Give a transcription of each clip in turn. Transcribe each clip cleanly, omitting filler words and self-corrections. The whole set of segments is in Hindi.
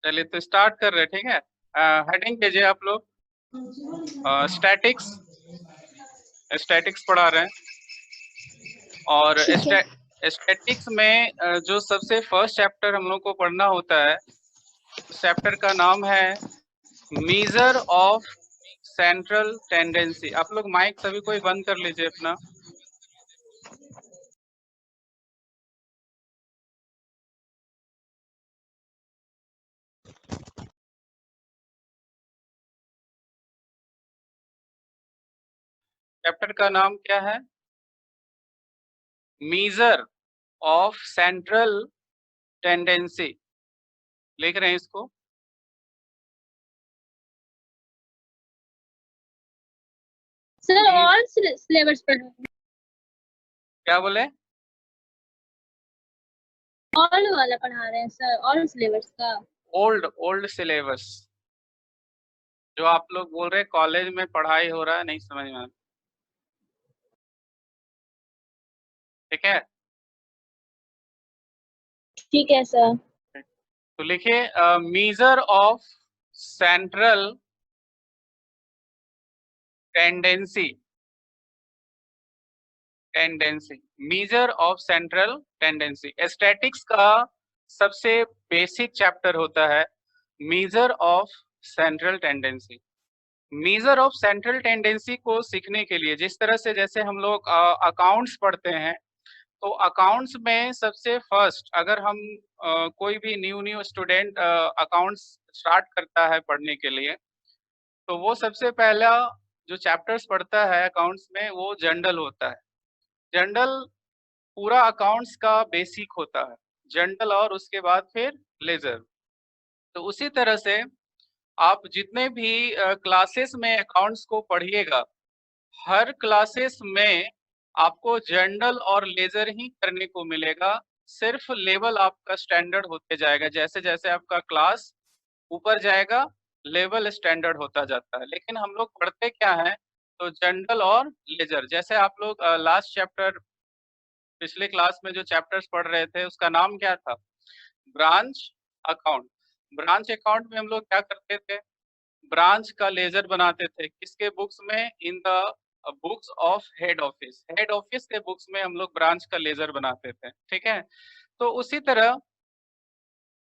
चलिए तो स्टार्ट कर रहे हैं, ठीक है। हेडिंग कीजिए आप लोग। स्टैटिक्स स्टैटिक्स पढ़ा रहे हैं और ठीक है। स्टैटिक्स में जो सबसे फर्स्ट चैप्टर हम लोग को पढ़ना होता है, उस चैप्टर का नाम है मेजर ऑफ सेंट्रल टेंडेंसी। आप लोग माइक सभी कोई बंद कर लीजिए अपना। चैप्टर का नाम क्या है? Measure of central tendency. लिख रहे हैं इसको। सर ऑल सिलेबस पढ़ रहे हैं। क्या बोले? ऑल वाला पढ़ा रहे हैं सर, ऑल सिलेबस का। ओल्ड सिलेबस जो आप लोग बोल रहे हैं कॉलेज में पढ़ाई हो रहा है, नहीं समझ में। ठीक है, ठीक है सर। तो लिखिए measure of central tendency. Measure of central tendency statics का सबसे बेसिक चैप्टर होता है measure of central tendency. Measure of central tendency को सीखने के लिए जिस तरह से जैसे हम लोग अकाउंट्स पढ़ते हैं, तो अकाउंट्स में सबसे फर्स्ट अगर हम कोई भी न्यू स्टूडेंट अकाउंट्स स्टार्ट करता है पढ़ने के लिए, तो वो सबसे पहला जो चैप्टर्स पढ़ता है अकाउंट्स में वो जनरल होता है। जनरल पूरा अकाउंट्स का बेसिक होता है, जनरल, और उसके बाद फिर लेजर। तो उसी तरह से आप जितने भी क्लासेस में अकाउंट्स को पढ़िएगा, हर क्लासेस में आपको जनरल और लेजर ही करने को मिलेगा। सिर्फ लेवल आपका स्टैंडर्ड होते जाएगा, जैसे जैसे आपका क्लास ऊपर जाएगा लेवल स्टैंडर्ड होता जाता है। लेकिन हम लोग पढ़ते क्या है, तो जनरल और लेजर। जैसे आप लोग लास्ट चैप्टर पिछले क्लास में जो चैप्टर्स पढ़ रहे थे उसका नाम क्या था? Branch account. ब्रांच अकाउंट में हम लोग क्या करते थे? ब्रांच का लेजर बनाते थे। किसके बुक्स में? In the books of head office. Head office के बुक्स में हम लोग ब्रांच का लेजर बनाते थे, ठीक है। तो उसी तरह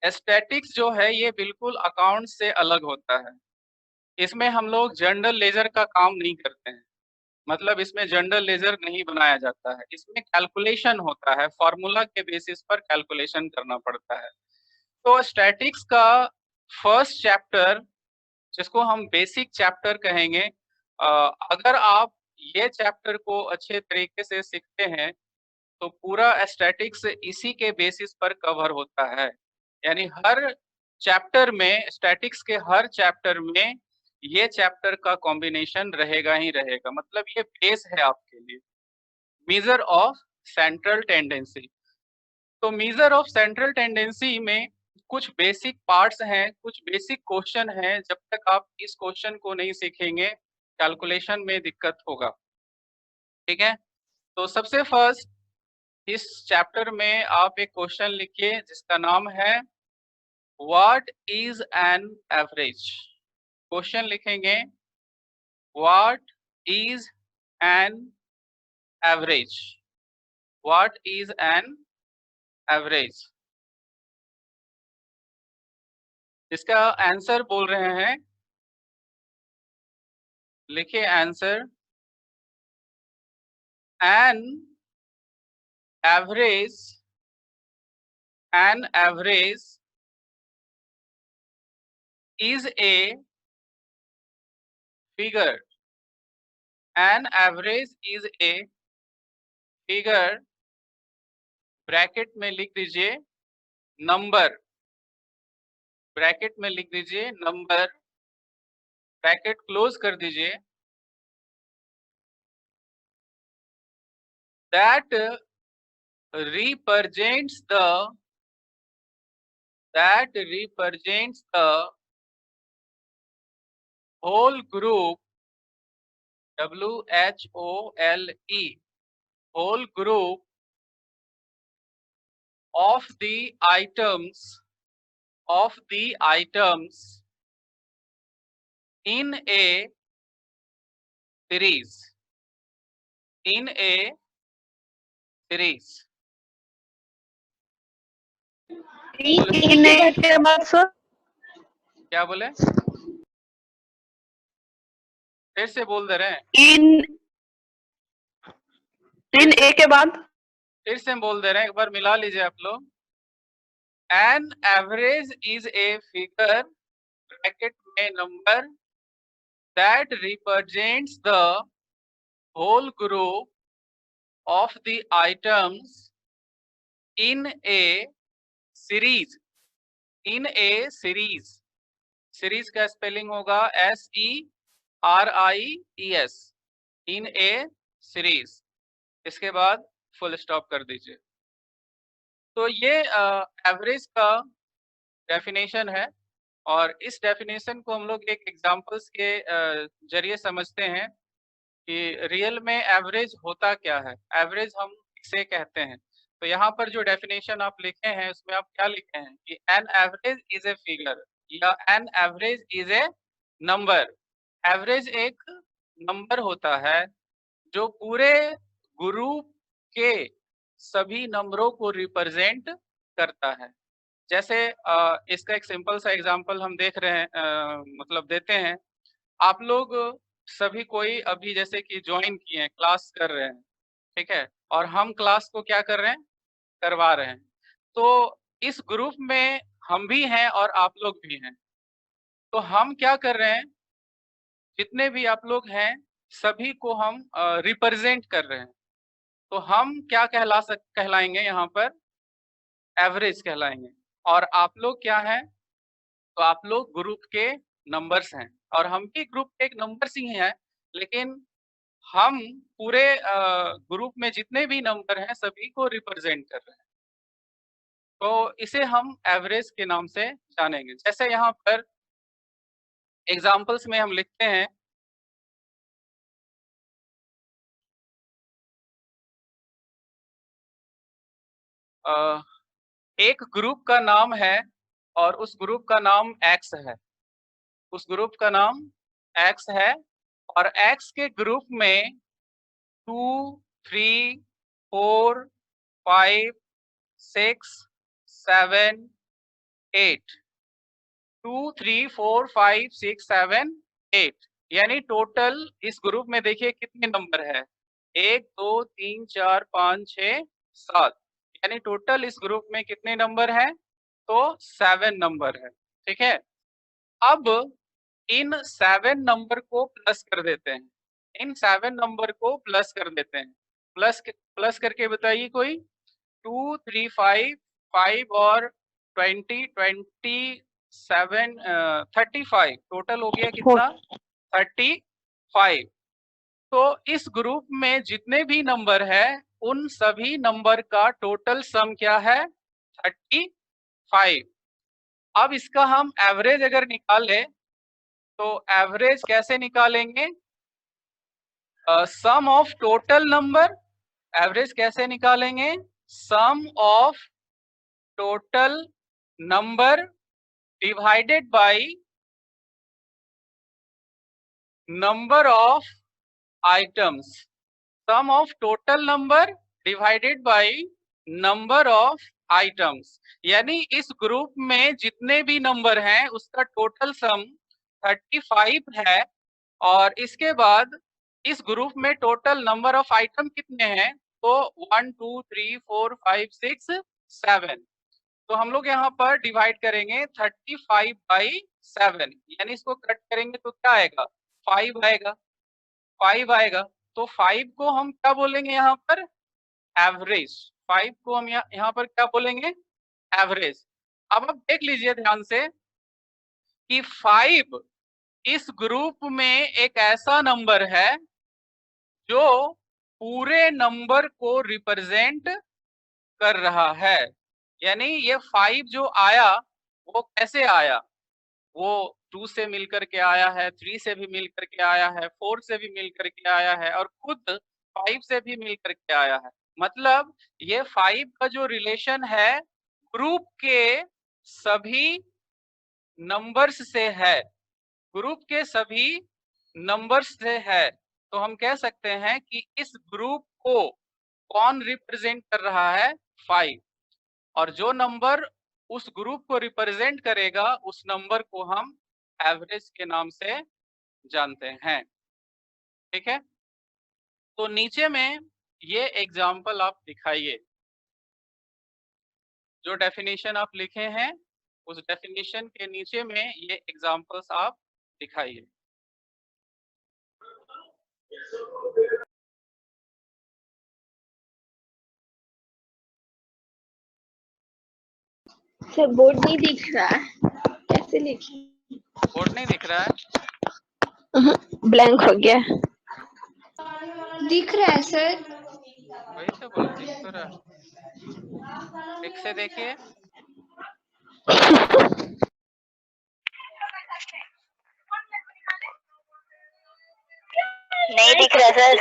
स्टैटिक्स जो है ये बिल्कुल अकाउंट से अलग होता है। इसमें हम लोग जनरल लेजर का काम नहीं करते हैं, मतलब इसमें जनरल लेजर नहीं बनाया जाता है। इसमें कैलकुलेशन होता है, फॉर्मूला के बेसिस पर कैलकुलेशन करना पड़ता है। तो स्टैटिक्स का फर्स्ट चैप्टर, जिसको हम बेसिक चैप्टर कहेंगे, अगर आप ये चैप्टर को अच्छे तरीके से सीखते हैं तो पूरा स्टैटिक्स इसी के बेसिस पर कवर होता है। यानी हर चैप्टर में, स्टैटिक्स के हर चैप्टर में ये चैप्टर का कॉम्बिनेशन रहेगा ही रहेगा, मतलब ये बेस है आपके लिए। Measure of central tendency. तो मेजर ऑफ सेंट्रल टेंडेंसी में कुछ बेसिक पार्ट्स हैं, कुछ बेसिक क्वेश्चन हैं। जब तक आप इस क्वेश्चन को नहीं सीखेंगे कैलकुलेशन में दिक्कत होगा, ठीक है। तो सबसे फर्स्ट इस चैप्टर में आप एक क्वेश्चन लिखिए जिसका नाम है what is an average. Question लिखेंगे what is an average. What is an average. इसका आंसर बोल रहे हैं, लिखिए answer. An average, an average is a figure. An average is a figure, bracket में लिख दीजिए नंबर, ब्रैकेट में लिख दीजिए नंबर, ब्रैकेट क्लोज कर दीजिए, that represents the whole group, WHOLE, whole group of the items of the items in a series. In a series. इन ए के बाद सर क्या बोले? फिर से बोल दे रहे हैं. इन ए के बाद फिर से बोल दे रहे हैं, एक बार मिला लीजिए आप लोग. An average is a figure bracket में number that represents the whole group of the items in a series. In a series. Series का स्पेलिंग होगा SERIES. In a series. इसके बाद फुल स्टॉप कर दीजिए. तो ये एवरेज का डेफिनेशन है, और इस डेफिनेशन को हम लोग एक एग्जांपल्स के जरिए समझते हैं कि रियल में एवरेज होता क्या है, एवरेज हम इसे कहते हैं. तो यहाँ पर जो डेफिनेशन आप लिखे हैं उसमें आप क्या लिखे हैं कि an average is a figure या an average is a number. Average एक नंबर होता है जो पूरे ग्रुप के सभी नंबरों को रिप्रेजेंट करता है. जैसे इसका एक सिंपल सा एग्जांपल हम देख रहे हैं, मतलब देते हैं. आप लोग सभी कोई अभी जैसे कि ज्वाइन किए हैं, क्लास कर रहे हैं, ठीक है, और हम क्लास को क्या कर रहे हैं, करवा रहे हैं. तो इस ग्रुप में हम भी हैं और आप लोग भी हैं. तो हम क्या कर रहे हैं, जितने भी आप लोग हैं सभी को हम रिप्रेजेंट कर रहे हैं. तो हम क्या कहलाएंगे यहाँ पर, एवरेज कहलाएंगे. और आप लोग क्या हैं, तो आप लोग ग्रुप के नंबर्स हैं, और हम भी ग्रुप के एक नंबर्स ही हैं, लेकिन हम पूरे ग्रुप में जितने भी नंबर हैं सभी को रिप्रेजेंट कर रहे हैं. तो इसे हम एवरेज के नाम से जानेंगे. जैसे यहाँ पर एग्जांपल्स में हम लिखते हैं एक ग्रुप का नाम है और उस ग्रुप का नाम एक्स है. उस ग्रुप का नाम एक्स है और एक्स के ग्रुप में 2, 3, 4, 5, 6, 7, 8. 2, 3, 4, 5, 6, 7, 8 यानी टोटल इस ग्रुप में देखिए कितने नंबर है, 1, 2, 3, 4, 5, 6, 7. यानी टोटल इस ग्रुप में कितने नंबर हैं, तो 7 नंबर है. ठीक है. अब इन 7 नंबर को प्लस कर देते हैं. इन 7 नंबर को प्लस कर देते हैं. प्लस करके बताइए कोई. 2, 3, 5, 5 और 20, 27, 35. टोटल हो गया कितना, 35. तो इस ग्रुप में जितने भी नंबर है उन सभी नंबर का टोटल सम क्या है, 35. अब इसका हम एवरेज अगर निकालें तो एवरेज कैसे निकालेंगे, sum of total number. Average कैसे निकालेंगे, sum of total number divided by number of items. Sum of total number divided by number of items. यानी इस ग्रुप में जितने भी नंबर हैं उसका टोटल सम 35 है, और इसके बाद इस ग्रुप में टोटल नंबर ऑफ आइटम कितने हैं, तो 1, 2, 3, 4, 5, 6, 7. तो हम लोग यहाँ पर डिवाइड करेंगे 35/7, यानी इसको कट करेंगे तो क्या आएगा, 5 आएगा. 5 आएगा. तो 5 को हम क्या बोलेंगे यहाँ पर, एवरेज. 5 को हम यहाँ पर क्या बोलेंगे, एवरेज. अब आप देख लीजिए ध्यान से कि 5 इस ग्रुप में एक ऐसा नंबर है जो पूरे नंबर को रिप्रेजेंट कर रहा है. यानी ये 5 जो आया वो कैसे आया, वो 2 से मिलकर के आया है, 3 से भी मिलकर के आया है, 4 से भी मिलकर के आया है, और खुद 5 से भी मिलकर के आया है. मतलब ये 5 का जो रिलेशन है ग्रुप के सभी नंबर्स से है, ग्रुप के सभी नंबर्स से है, तो हम कह सकते हैं कि इस ग्रुप को कौन रिप्रेजेंट कर रहा है, 5। और जो नंबर उस ग्रुप को रिप्रेजेंट करेगा उस नंबर को हम एवरेज के नाम से जानते हैं। ठीक है, तो नीचे में ये एग्जाम्पल आप दिखाइए, जो डेफिनेशन आप लिखे हैं उस डेफिनेशन के नीचे में ये एग्जाम्पल्स आप दिखाइए। सर बोर्ड नहीं दिख रहा है, कैसे लिखें? बोर्ड नहीं दिख रहा है, ब्लैंक हो गया। दिख रहा है सर। वही तो बोला दिख तो रहा है, ठीक से देखिए। नहीं दिख रहा सर।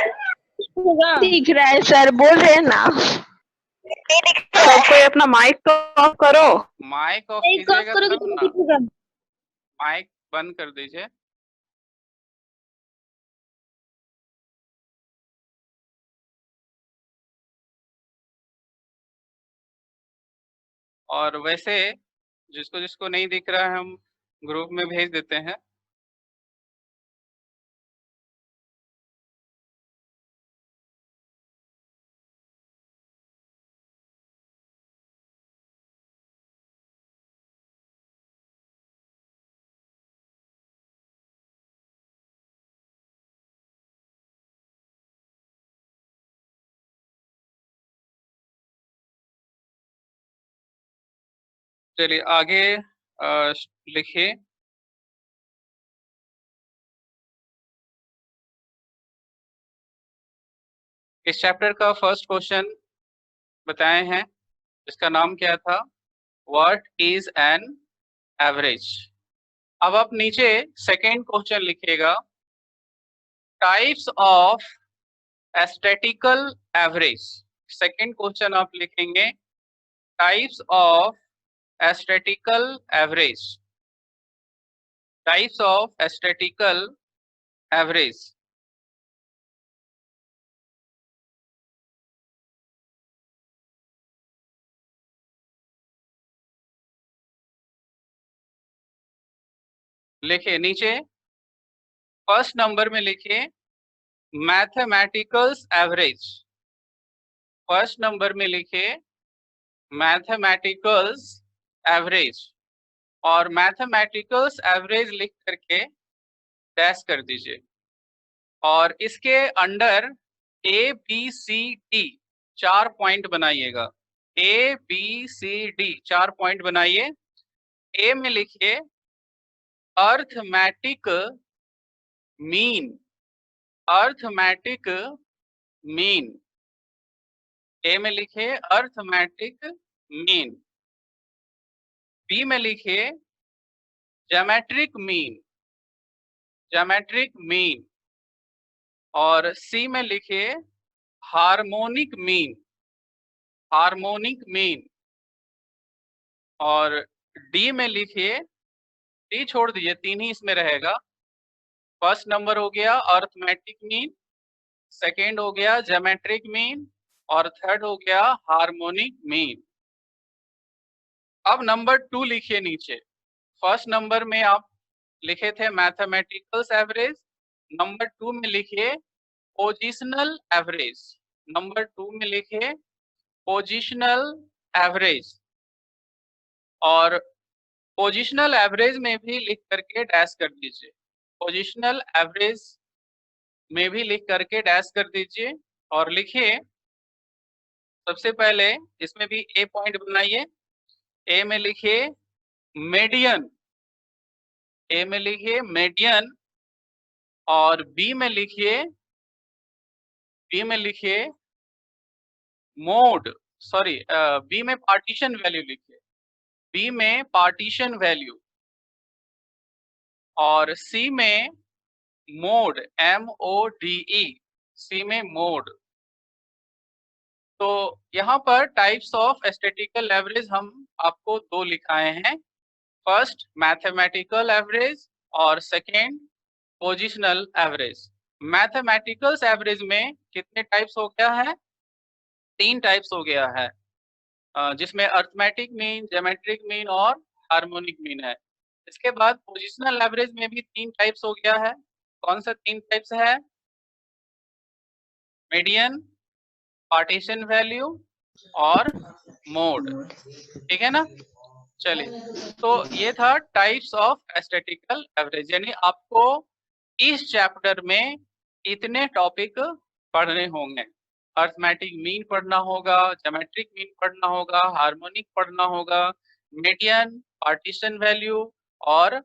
दिख रहा है सर, बोल रहे हैं ना। सब कोई अपना माइक तो ऑफ करो। माइक ऑफ एक ऑफ कीजिएगा करोगे तब तो ना, दिखेगा। माइक बंद कर दीजिए। और वैसे जिसको जिसको नहीं दिख रहा है हम ग्रुप में भेज देते हैं। चलिए आगे लिखिए। इस चैप्टर का फर्स्ट क्वेश्चन बताए हैं, इसका नाम क्या था, व्हाट इज एन एवरेज। अब आप नीचे सेकेंड क्वेश्चन लिखिएगा, types of statistical average. Second question आप लिखेंगे, types of statistical average, types of statistical average. लिखिए नीचे फर्स्ट नंबर में लिखिए मैथमेटिकल्स एवरेज। फर्स्ट नंबर में लिखिए मैथमेटिकल्स एवरेज, और मैथमेटिकल्स एवरेज लिख करके डैश कर दीजिए, और इसके under A B C D 4 point बनाइएगा। A B C D 4 point बनाइए। ए में लिखिए arithmetic mean, arithmetic mean. A में लिखिए अर्थमेटिक मीन। बी में लिखिए ज्योमेट्रिक मीन, ज्योमेट्रिक मीन। और सी में लिखिए हार्मोनिक मीन, हार्मोनिक मीन। और डी में लिखिए, डी छोड़ दीजिए, 3 ही इसमें रहेगा। फर्स्ट नंबर हो गया अर्थमेटिक मीन, सेकेंड हो गया ज्योमेट्रिक मीन, और थर्ड हो गया हार्मोनिक मीन। अब नंबर 2 लिखिए नीचे। फर्स्ट नंबर में आप लिखे थे मैथमेटिकल्स एवरेज, नंबर 2 में लिखिए पोजिशनल एवरेज। नंबर 2 में लिखिए पोजिशनल एवरेज, और पोजिशनल एवरेज में भी लिख करके डैश कर दीजिए। पोजिशनल एवरेज में भी लिख करके डैश कर दीजिए, और लिखिए सबसे पहले इसमें भी ए पॉइंट बनाइए। ए में लिखिए मीडियन, ए में लिखिए मीडियन। और बी में लिखिए, बी में लिखिए मोड, सॉरी बी में पार्टीशन वैल्यू लिखिए, बी में पार्टीशन वैल्यू। और सी में मोड, MODE, सी में मोड। तो यहाँ पर टाइप्स ऑफ स्टैटिकल एवरेज हम आपको 2 लिखाए हैं। फर्स्ट मैथमेटिकल एवरेज और second positional average. Mathematical average में कितने टाइप्स हो गया है? 3 टाइप्स हो गया है, जिसमें अर्थमेटिक मीन, ज्योमेट्रिक मीन और हार्मोनिक मीन है। इसके बाद पोजिशनल एवरेज में भी 3 टाइप्स हो गया है। कौन सा 3 टाइप्स है? मीडियन, पार्टीशन वैल्यू और मोड। ठीक है ना? चलिए, तो ये था टाइप्स ऑफ स्टैटिस्टिकल एवरेज। यानी आपको इस चैप्टर में इतने टॉपिक पढ़ने होंगे। अर्थमेटिक मीन पढ़ना होगा, ज्योमेट्रिक मीन पढ़ना होगा, हार्मोनिक पढ़ना होगा, मीडियन, पार्टीशन वैल्यू और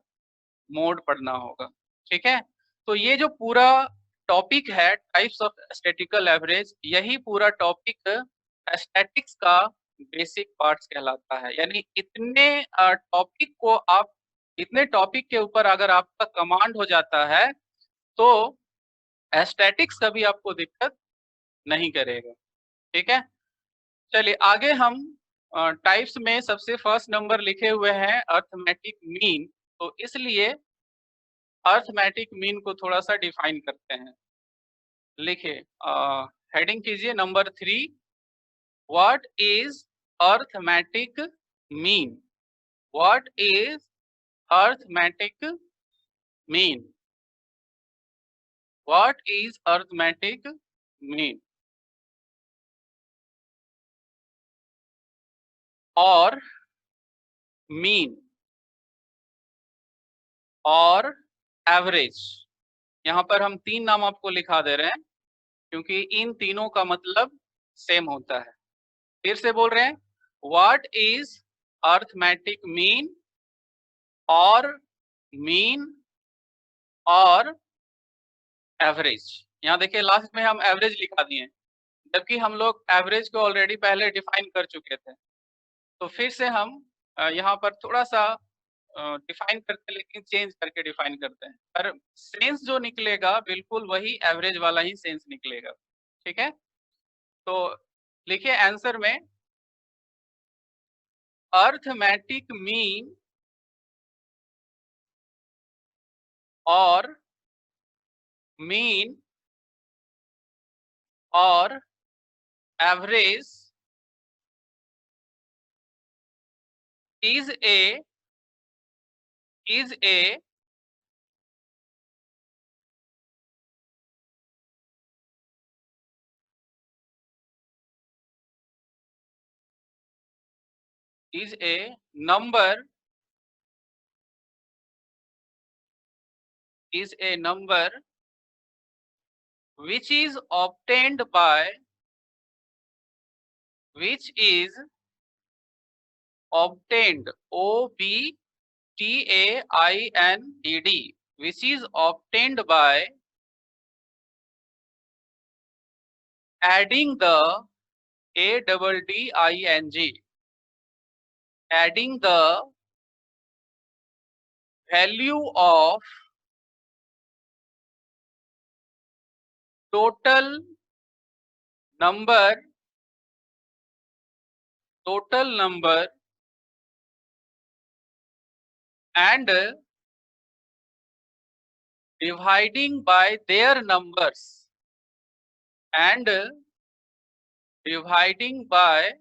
मोड पढ़ना होगा। ठीक है, तो ये जो पूरा टॉपिक है टाइप्स ऑफ स्टैटिस्टिकल एवरेज, यही पूरा टॉपिक स्टैटिक्स का बेसिक पार्ट्स कहलाता है। यानी इतने टॉपिक को आप, इतने टॉपिक के ऊपर अगर आपका कमांड हो जाता है तो स्टैटिक्स कभी आपको दिक्कत नहीं करेगा। ठीक है, चलिए आगे हम टाइप्स में सबसे फर्स्ट नंबर लिखे हुए हैं अर्थमेटिक मीन, तो इसलिए अर्थमेटिक मीन को थोड़ा सा डिफाइन करते हैं। लिखिए, हेडिंग कीजिए number 3, what is arithmetic mean? What is arithmetic mean? What is arithmetic mean? और मीन और एवरेज, यहाँ पर हम 3 नाम आपको लिखा दे रहे हैं क्योंकि इन तीनों का मतलब सेम होता है। फिर से बोल रहे हैं, व्हाट इज अर्थमेटिक मीन और मीन और एवरेज। यहाँ देखिए लास्ट में हम एवरेज लिखा दिए, जबकि हम लोग एवरेज को ऑलरेडी पहले डिफाइन कर चुके थे। तो फिर से हम यहाँ पर थोड़ा सा डिफाइन करते हैं, लेकिन चेंज करके डिफाइन करते हैं, पर सेंस जो निकलेगा बिल्कुल वही एवरेज वाला ही सेंस निकलेगा। ठीक है, तो लिखिए आंसर में, अर्थमेटिक मीन और मीन और average is a number which is obtained by obtained OBTAINED, which is obtained by adding the ADDING, adding the value of total number and dividing by their numbers, and dividing by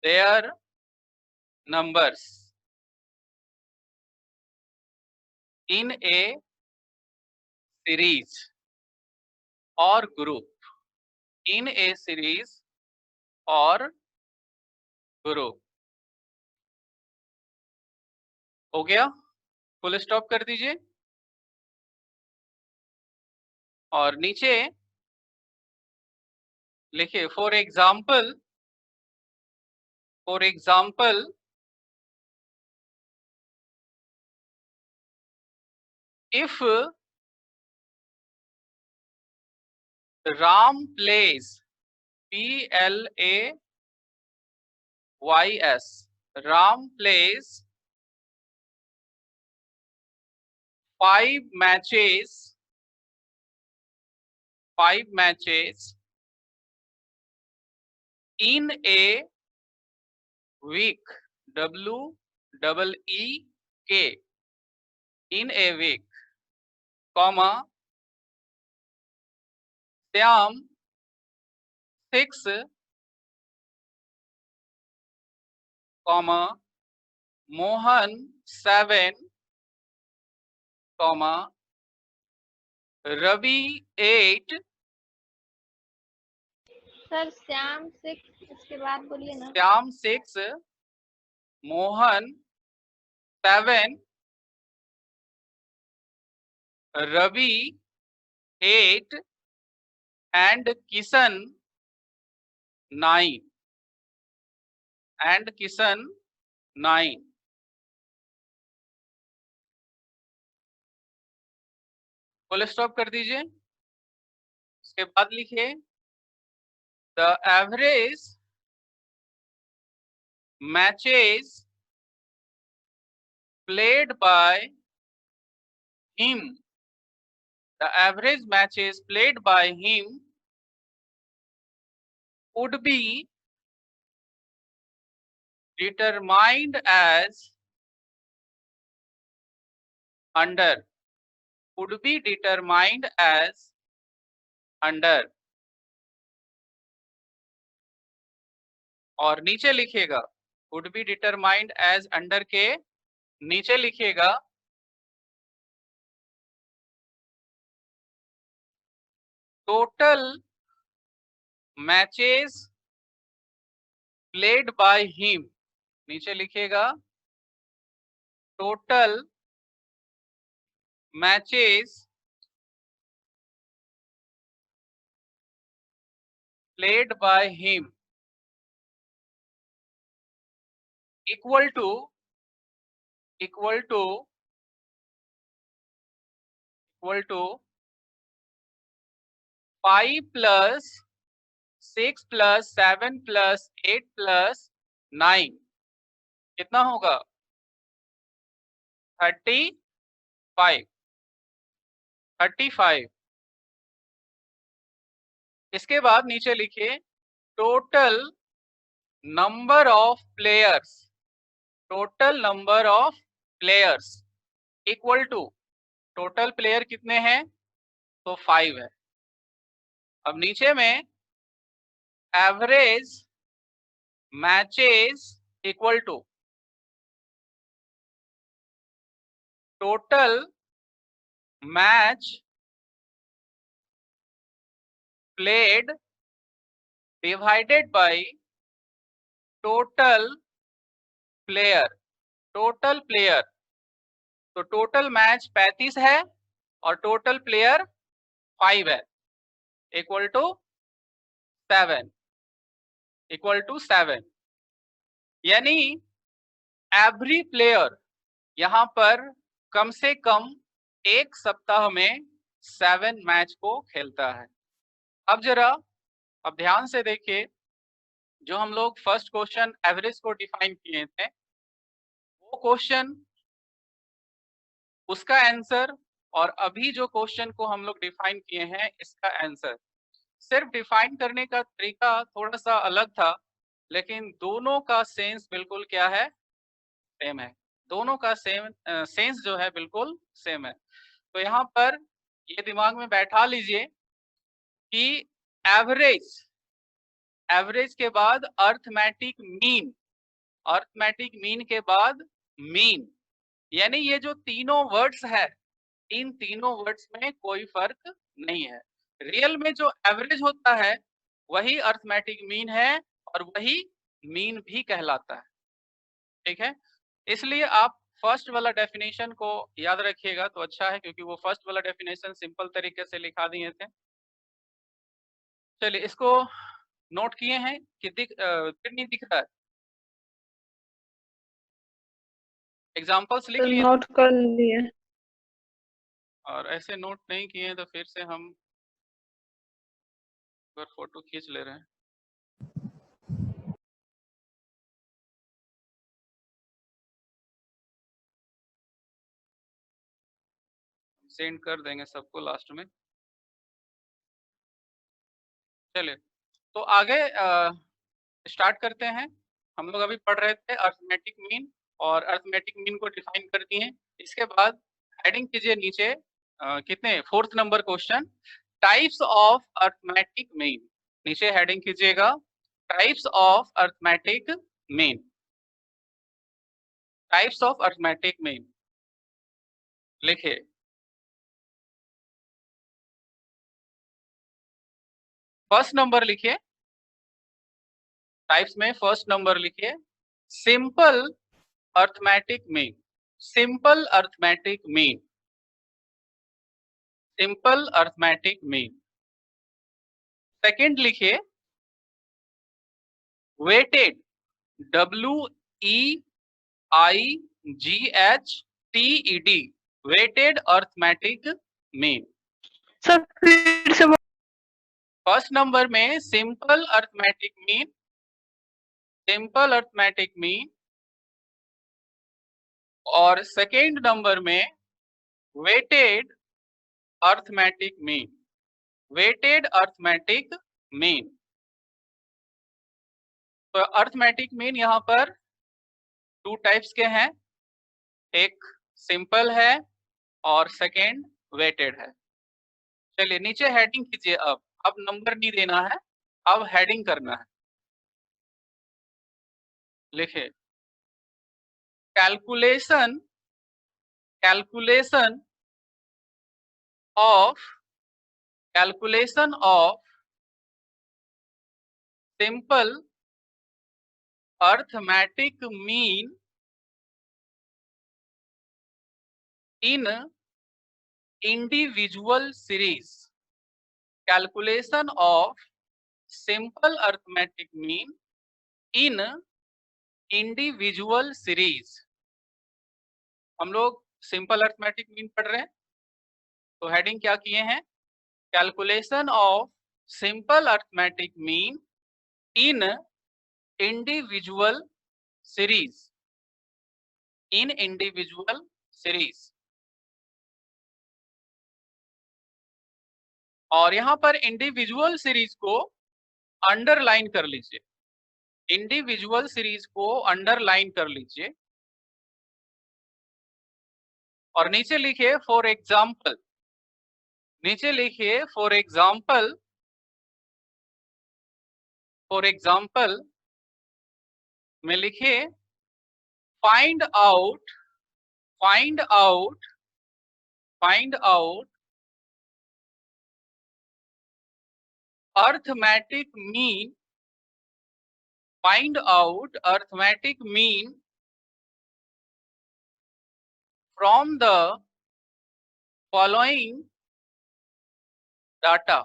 their numbers in a series or group, in a series और ग्रुप। हो गया, फुल स्टॉप कर दीजिए और नीचे लिखिए, for example if Ram plays, PLAYS, Ram plays 5 matches in a week, EEK in a week, comma Syam 6, comma Mohan 7, comma Ravi 8, sir Shyam 6 इसके बाद बोलिए ना। Syam 6, Mohan 7, Ravi 8 and Kishan 9 and Kishan 9. Full stop कर दीजिए। उसके बाद लिखिए the average matches played by him, the average matches played by him would be determined as under, would be determined as under, और नीचे लिखिएगा would be determined as under के नीचे लिखिएगा total matches played by him, नीचे लिखिएगा total matches played by him equal to 5 plus 6 plus 7 plus 8 plus 9 कितना होगा 35। इसके बाद नीचे लिखिए total number of players equal to total player कितने हैं तो 5 है। अब नीचे में average matches equal to total match played divided by total player. तो टोटल मैच 35 है और टोटल प्लेयर 5 है इक्वल टू 7 यानी एवरी प्लेयर यहाँ पर कम से कम एक सप्ताह में 7 मैच को खेलता है। अब ध्यान से देखिए जो हम लोग फर्स्ट क्वेश्चन एवरेज को डिफाइन किए थे वो क्वेश्चन उसका आंसर और अभी जो क्वेश्चन को हम लोग डिफाइन किए हैं इसका आंसर, सिर्फ डिफाइन करने का तरीका थोड़ा सा अलग था लेकिन दोनों का सेंस बिल्कुल क्या है सेम है। दोनों का सेंस जो है बिल्कुल सेम है। तो यहाँ पर ये दिमाग में बैठा लीजिए कि एवरेज के बाद अर्थमेटिक मीन के बाद मीन, यानी ये जो तीनों वर्ड्स है इन तीनों वर्ड्स में कोई फर्क नहीं है। रियल में जो एवरेज होता है वही अर्थमेटिक मीन है और वही मीन भी कहलाता है। ठीक है, इसलिए आप फर्स्ट वाला डेफिनेशन को याद रखिएगा तो अच्छा है क्योंकि वो फर्स्ट वाला डेफिनेशन सिंपल तरीके से लिखा दिए थे। चलिए इसको नोट किए हैं कि फिर नहीं दिख रहा है, एग्जांपल्स लिख लिए नोट कर लिए और ऐसे नोट नहीं किए तो फिर से हम फोटो खींच ले रहे हैं। सेंड कर देंगे सबको लास्ट में। चलिए तो आगे स्टार्ट करते हैं। हम लोग अभी पढ़ रहे थे अर्थमेटिक मीन और अर्थमेटिक मीन को डिफाइन करती हैं। इसके बाद हेडिंग कीजिए नीचे कितने 4th number question, types of arithmetic mean. नीचे हेडिंग कीजिएगा types of arithmetic mean, types of arithmetic mean लिखिए। फर्स्ट नंबर लिखिए, टाइप्स में फर्स्ट नंबर लिखिए simple arithmetic mean, simple arithmetic mean, simple arithmetic mean. Second लिखिए weighted, WEIGHTED, weighted arithmetic mean. Sir फिर से फर्स्ट नंबर में simple arithmetic mean, simple arithmetic mean, और सेकेंड नंबर में weighted arithmetic mean, weighted arithmetic mean. तो अर्थमेटिक मीन यहाँ पर 2 टाइप्स के हैं, एक सिंपल है और सेकेंड वेटेड है। चलिए नीचे हेडिंग कीजिए। अब नंबर नहीं देना है, अब हेडिंग करना है। लिखिए calculation, calculation of, calculation of simple arithmetic mean in individual series, calculation of simple arithmetic mean in individual series. हम लोग सिंपल अर्थमेटिक मीन पढ़ रहे हैं, तो हेडिंग क्या किए हैं, calculation of simple arithmetic mean in individual series, in individual series. और यहां पर इंडिविजुअल सीरीज को अंडरलाइन कर लीजिए, इंडिविजुअल सीरीज को अंडरलाइन कर लीजिए और नीचे लिखिए फॉर एग्जाम्पल, नीचे लिखिए फॉर एग्जाम्पल, फॉर एग्जाम्पल में लिखिए find out, find out, find out arithmetic mean, find out arithmetic mean from the following data,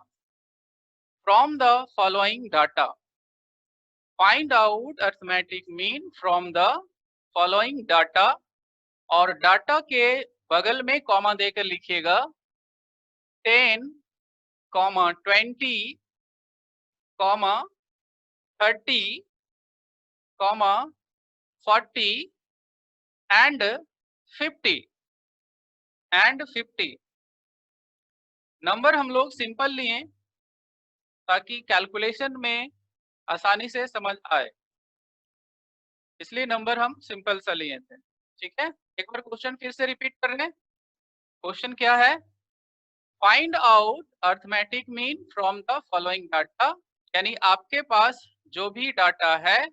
from the following data, find out arithmetic mean from the following data, और डाटा के बगल में कॉमा देकर लिखिएगा 10, 20, 30, 40 and 50, and 50। नंबर हम लोग सिंपल लिए ताकि कैलकुलेशन में आसानी से समझ आए, इसलिए नंबर हम सिंपल सा लिए थे। ठीक है, एक बार क्वेश्चन फिर से रिपीट कर रहे हैं। क्वेश्चन क्या है, find out arithmetic mean from the following data, यानी आपके पास जो भी डाटा है,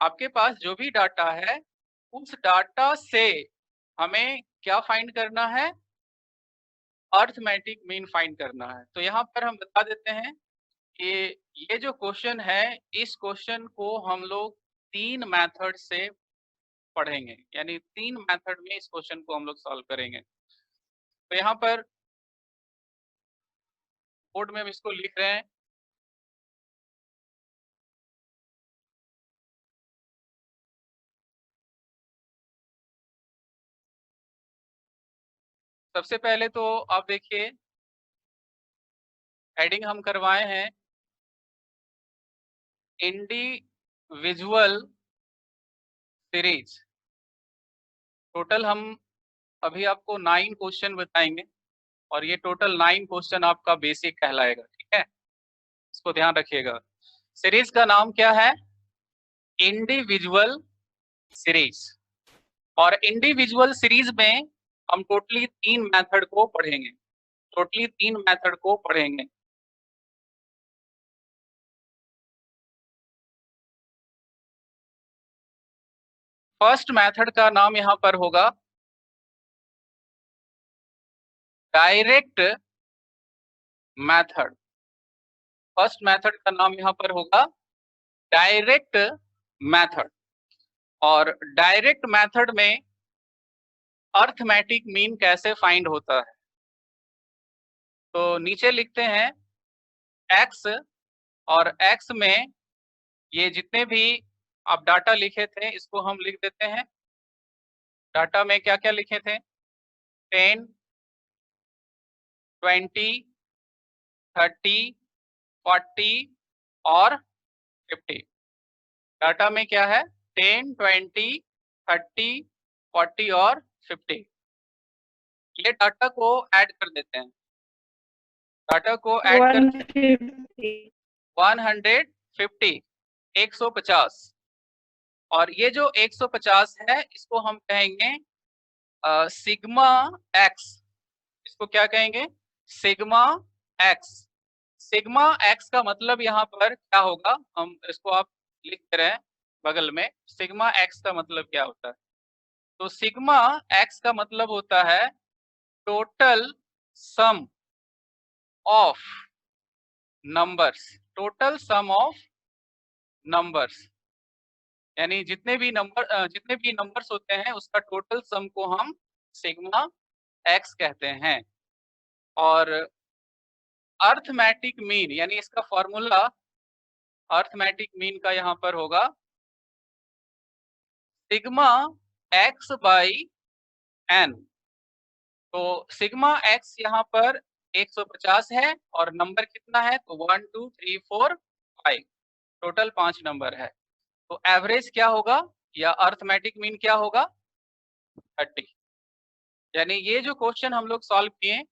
आपके पास जो भी डाटा है उस डाटा से हमें क्या फाइंड करना है, अर्थमेटिक मीन फाइंड करना है। तो यहाँ पर हम बता देते हैं कि ये जो क्वेश्चन है, इस क्वेश्चन को हम लोग 3 मेथड से पढ़ेंगे, यानी 3 मेथड में इस क्वेश्चन को हम लोग सॉल्व करेंगे। तो यहाँ पर बोर्ड में हम इसको लिख रहे हैं, सबसे पहले तो आप देखिए हेडिंग हम करवाए हैं इंडिविजुअल सीरीज। टोटल हम अभी आपको 9 क्वेश्चन बताएंगे और ये टोटल 9 क्वेश्चन आपका बेसिक कहलाएगा। ठीक है, इसको ध्यान रखिएगा। सीरीज का नाम क्या है, इंडिविजुअल सीरीज। और इंडिविजुअल सीरीज में हम टोटली 3 मेथड को पढ़ेंगे, टोटली 3 मेथड को पढ़ेंगे। फर्स्ट मेथड का नाम यहाँ पर होगा डायरेक्ट मेथड। फर्स्ट मेथड का नाम यहाँ पर होगा डायरेक्ट मेथड। और डायरेक्ट मेथड में अर्थमेटिक मीन कैसे फाइंड होता है, तो नीचे लिखते हैं x, और x में ये जितने भी आप डाटा लिखे थे इसको हम लिख देते हैं। डाटा में क्या क्या लिखे थे? 10, 20, 30, 40 और 50। डाटा में क्या है? 10, 20, 30, 40 और 50। ये डाटा को ऐड कर देते हैं। डाटा को ऐड कर 150, 150। और ये जो 150 है इसको हम कहेंगे सिग्मा एक्स। इसको क्या कहेंगे? Sigma x. सिग्मा एक्स का मतलब यहाँ पर क्या होगा, हम इसको आप लिख रहे हैं बगल में। सिग्मा एक्स का मतलब क्या होता है? तो सिग्मा एक्स का मतलब होता है total sum of numbers, total sum of numbers, यानी जितने भी नंबर्स होते हैं उसका टोटल सम को हम सिग्मा एक्स कहते हैं। और अर्थमेटिक मीन यानी इसका फॉर्मूला अर्थमेटिक मीन का यहाँ पर होगा सिग्मा एक्स बाई एन। तो सिग्मा एक्स यहाँ पर 150 है और नंबर कितना है? तो 1 2 3 4 5, टोटल 5 नंबर है। तो एवरेज क्या होगा या अर्थमेटिक मीन क्या होगा? 30। यानी ये जो क्वेश्चन हम लोग सॉल्व किए,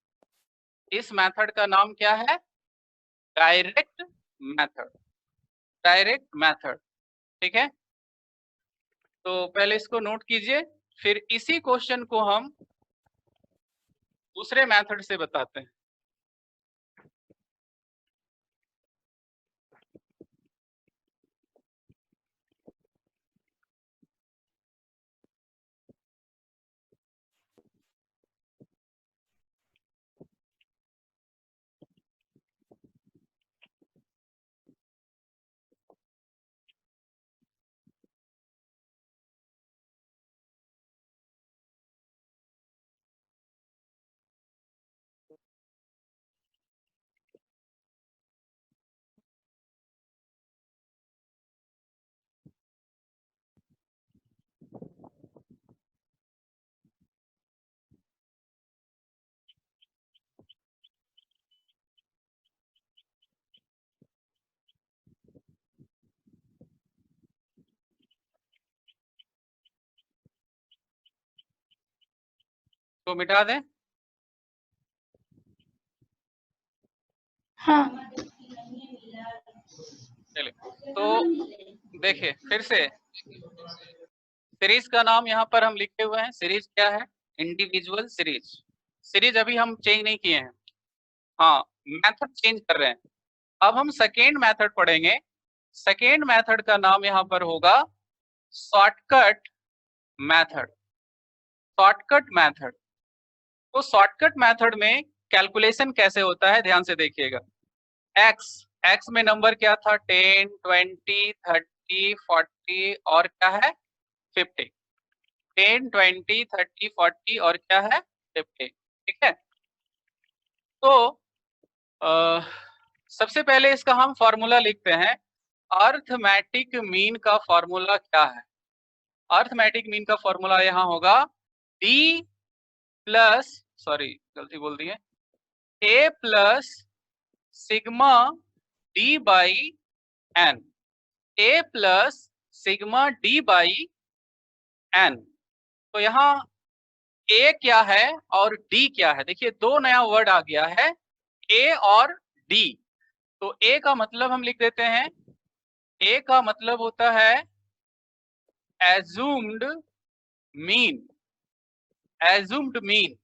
इस मेथड का नाम क्या है? Direct method. डायरेक्ट मेथड, ठीक है। तो पहले इसको नोट कीजिए, फिर इसी क्वेश्चन को हम दूसरे मेथड से बताते हैं। तो मिटा दें? हाँ। चलिए, तो देखिए फिर से सीरीज का नाम यहाँ पर हम लिखे हुए हैं। सीरीज क्या है? Individual series. सीरीज अभी हम चेंज नहीं किए हैं, हाँ मेथड चेंज कर रहे हैं। अब हम सेकेंड मेथड पढ़ेंगे। सेकेंड मेथड का नाम यहाँ पर होगा शॉर्टकट मेथड। Shortcut method. तो शॉर्टकट मेथड में कैलकुलेशन कैसे होता है, ध्यान से देखिएगा। एक्स में नंबर क्या था? 10, 20, 30, 40 और क्या है? 50। 10, 20, 30, 40 और क्या है? 50, ठीक है। तो सबसे पहले इसका हम फॉर्मूला लिखते हैं। अर्थमेटिक मीन का फॉर्मूला क्या है? अर्थमेटिक मीन का फॉर्मूला यहाँ होगा डी प्लस, सॉरी गलती बोल दी है, A plus sigma D by N. A plus sigma D by N. तो यहाँ ए क्या है और डी क्या है? देखिए दो नया वर्ड आ गया है, ए और डी। तो ए का मतलब हम लिख देते हैं, ए का मतलब होता है एज्यूम्ड मीन, एज्यूम्ड मीन,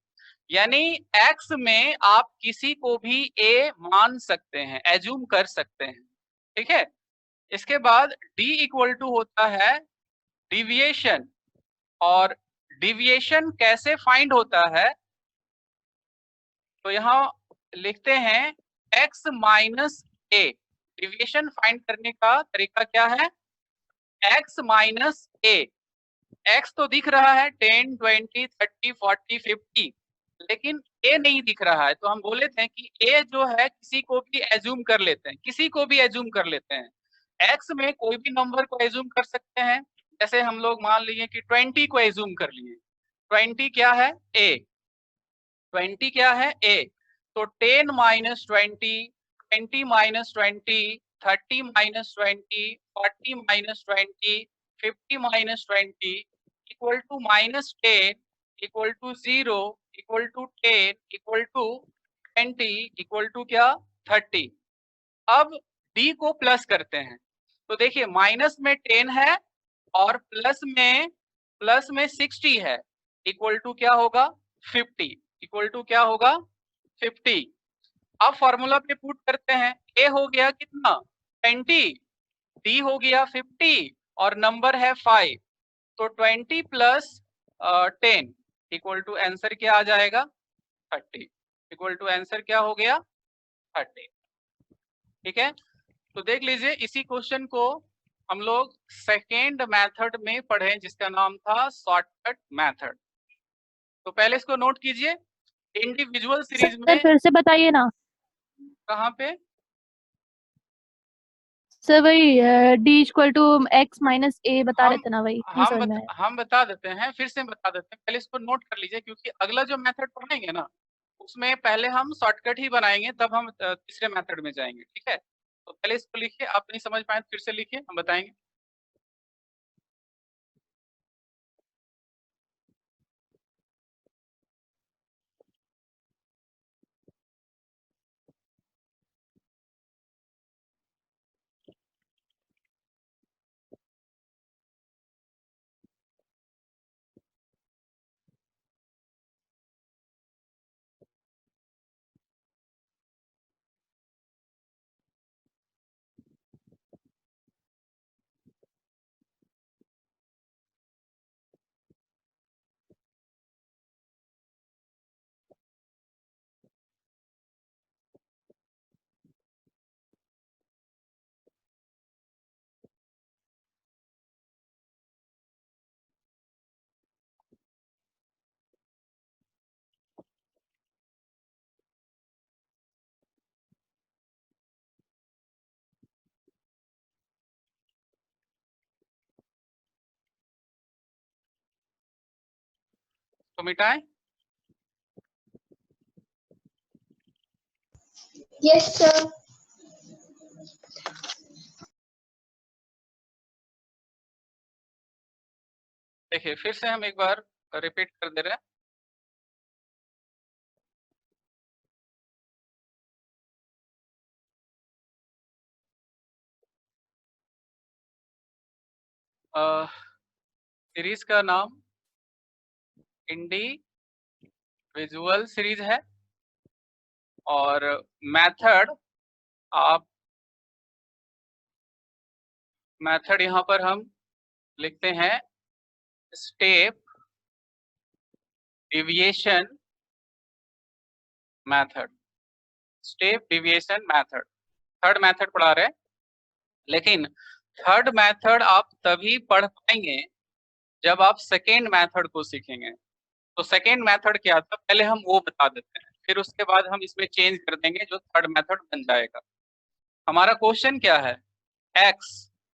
यानी x में आप किसी को भी a मान सकते हैं, एज्यूम कर सकते हैं, ठीक है। इसके बाद d इक्वल टू होता है डिविएशन, और डिविएशन कैसे फाइंड होता है, तो यहाँ लिखते हैं x minus a। Deviation find करने का तरीका क्या है, x माइनस a। x तो दिख रहा है 10, 20, 30, 40, 50, लेकिन a नहीं दिख रहा है, तो हम बोले थे कि a जो है किसी को भी एज्यूम कर लेते हैं, किसी को भी एज्यूम कर लेते हैं। x में कोई भी नंबर को एज्यूम कर सकते हैं, जैसे हम लोग मान लीजिए कि 20 को एज्यूम कर लिए। 20 क्या है, a। 20 क्या है, a। तो 10 minus 20, 20 minus 20, 30 minus 20, 40 minus 20, 50 minus 20 equal to minus 10 equal to 0 equal to 10 equal to 20 equal to क्या, 30। अब d को प्लस करते हैं, तो देखिए माइनस में 10 है और प्लस में 60 है, इक्वल टू क्या होगा, 50, इक्वल टू क्या होगा, 50। अब फॉर्मूला पे पुट करते हैं, a हो गया कितना, 20, d हो गया 50 और नंबर है 5, तो 20 प्लस 10 इक्वल टू आंसर क्या आ जाएगा, 30, इक्वल टू आंसर क्या हो गया, 30। ठीक है, तो देख लीजिए इसी क्वेश्चन को हम लोग सेकेंड मेथड में पढ़े जिसका नाम था शॉर्टकट मेथड। तो पहले इसको नोट कीजिए, इंडिविजुअल सीरीज सर में, फिर से बताइए ना। कहाँ पे, सर वही d equal to x minus a बता रहे थे ना, वही नहीं समझ में आया। हम बता देते हैं, फिर से बता देते हैं, पहले इसको नोट कर लीजिए, क्योंकि अगला जो मेथड पढ़ाएंगे ना उसमें पहले हम शॉर्टकट ही बनाएंगे, तब हम तीसरे मेथड में जाएंगे, ठीक है। तो पहले इसको लिखिए, आप नहीं समझ पाए तो फिर से लिखिए, हम बताएंगे। तो मिटाएं, Yes, sir. देखिए फिर से हम एक बार रिपीट कर दे रहे हैं। सीरीज का नाम इंडिविजुअल सीरीज है, और मेथड आप मेथड यहाँ पर हम लिखते हैं step deviation method, step deviation method, third method पढ़ा रहे हैं। लेकिन थर्ड मेथड आप तभी पढ़ पाएंगे जब आप सेकेंड मेथड को सीखेंगे। तो सेकेंड मेथड क्या था पहले हम वो बता देते हैं, फिर उसके बाद हम इसमें चेंज कर देंगे, जो थर्ड मेथड बन जाएगा। हमारा क्वेश्चन क्या है, x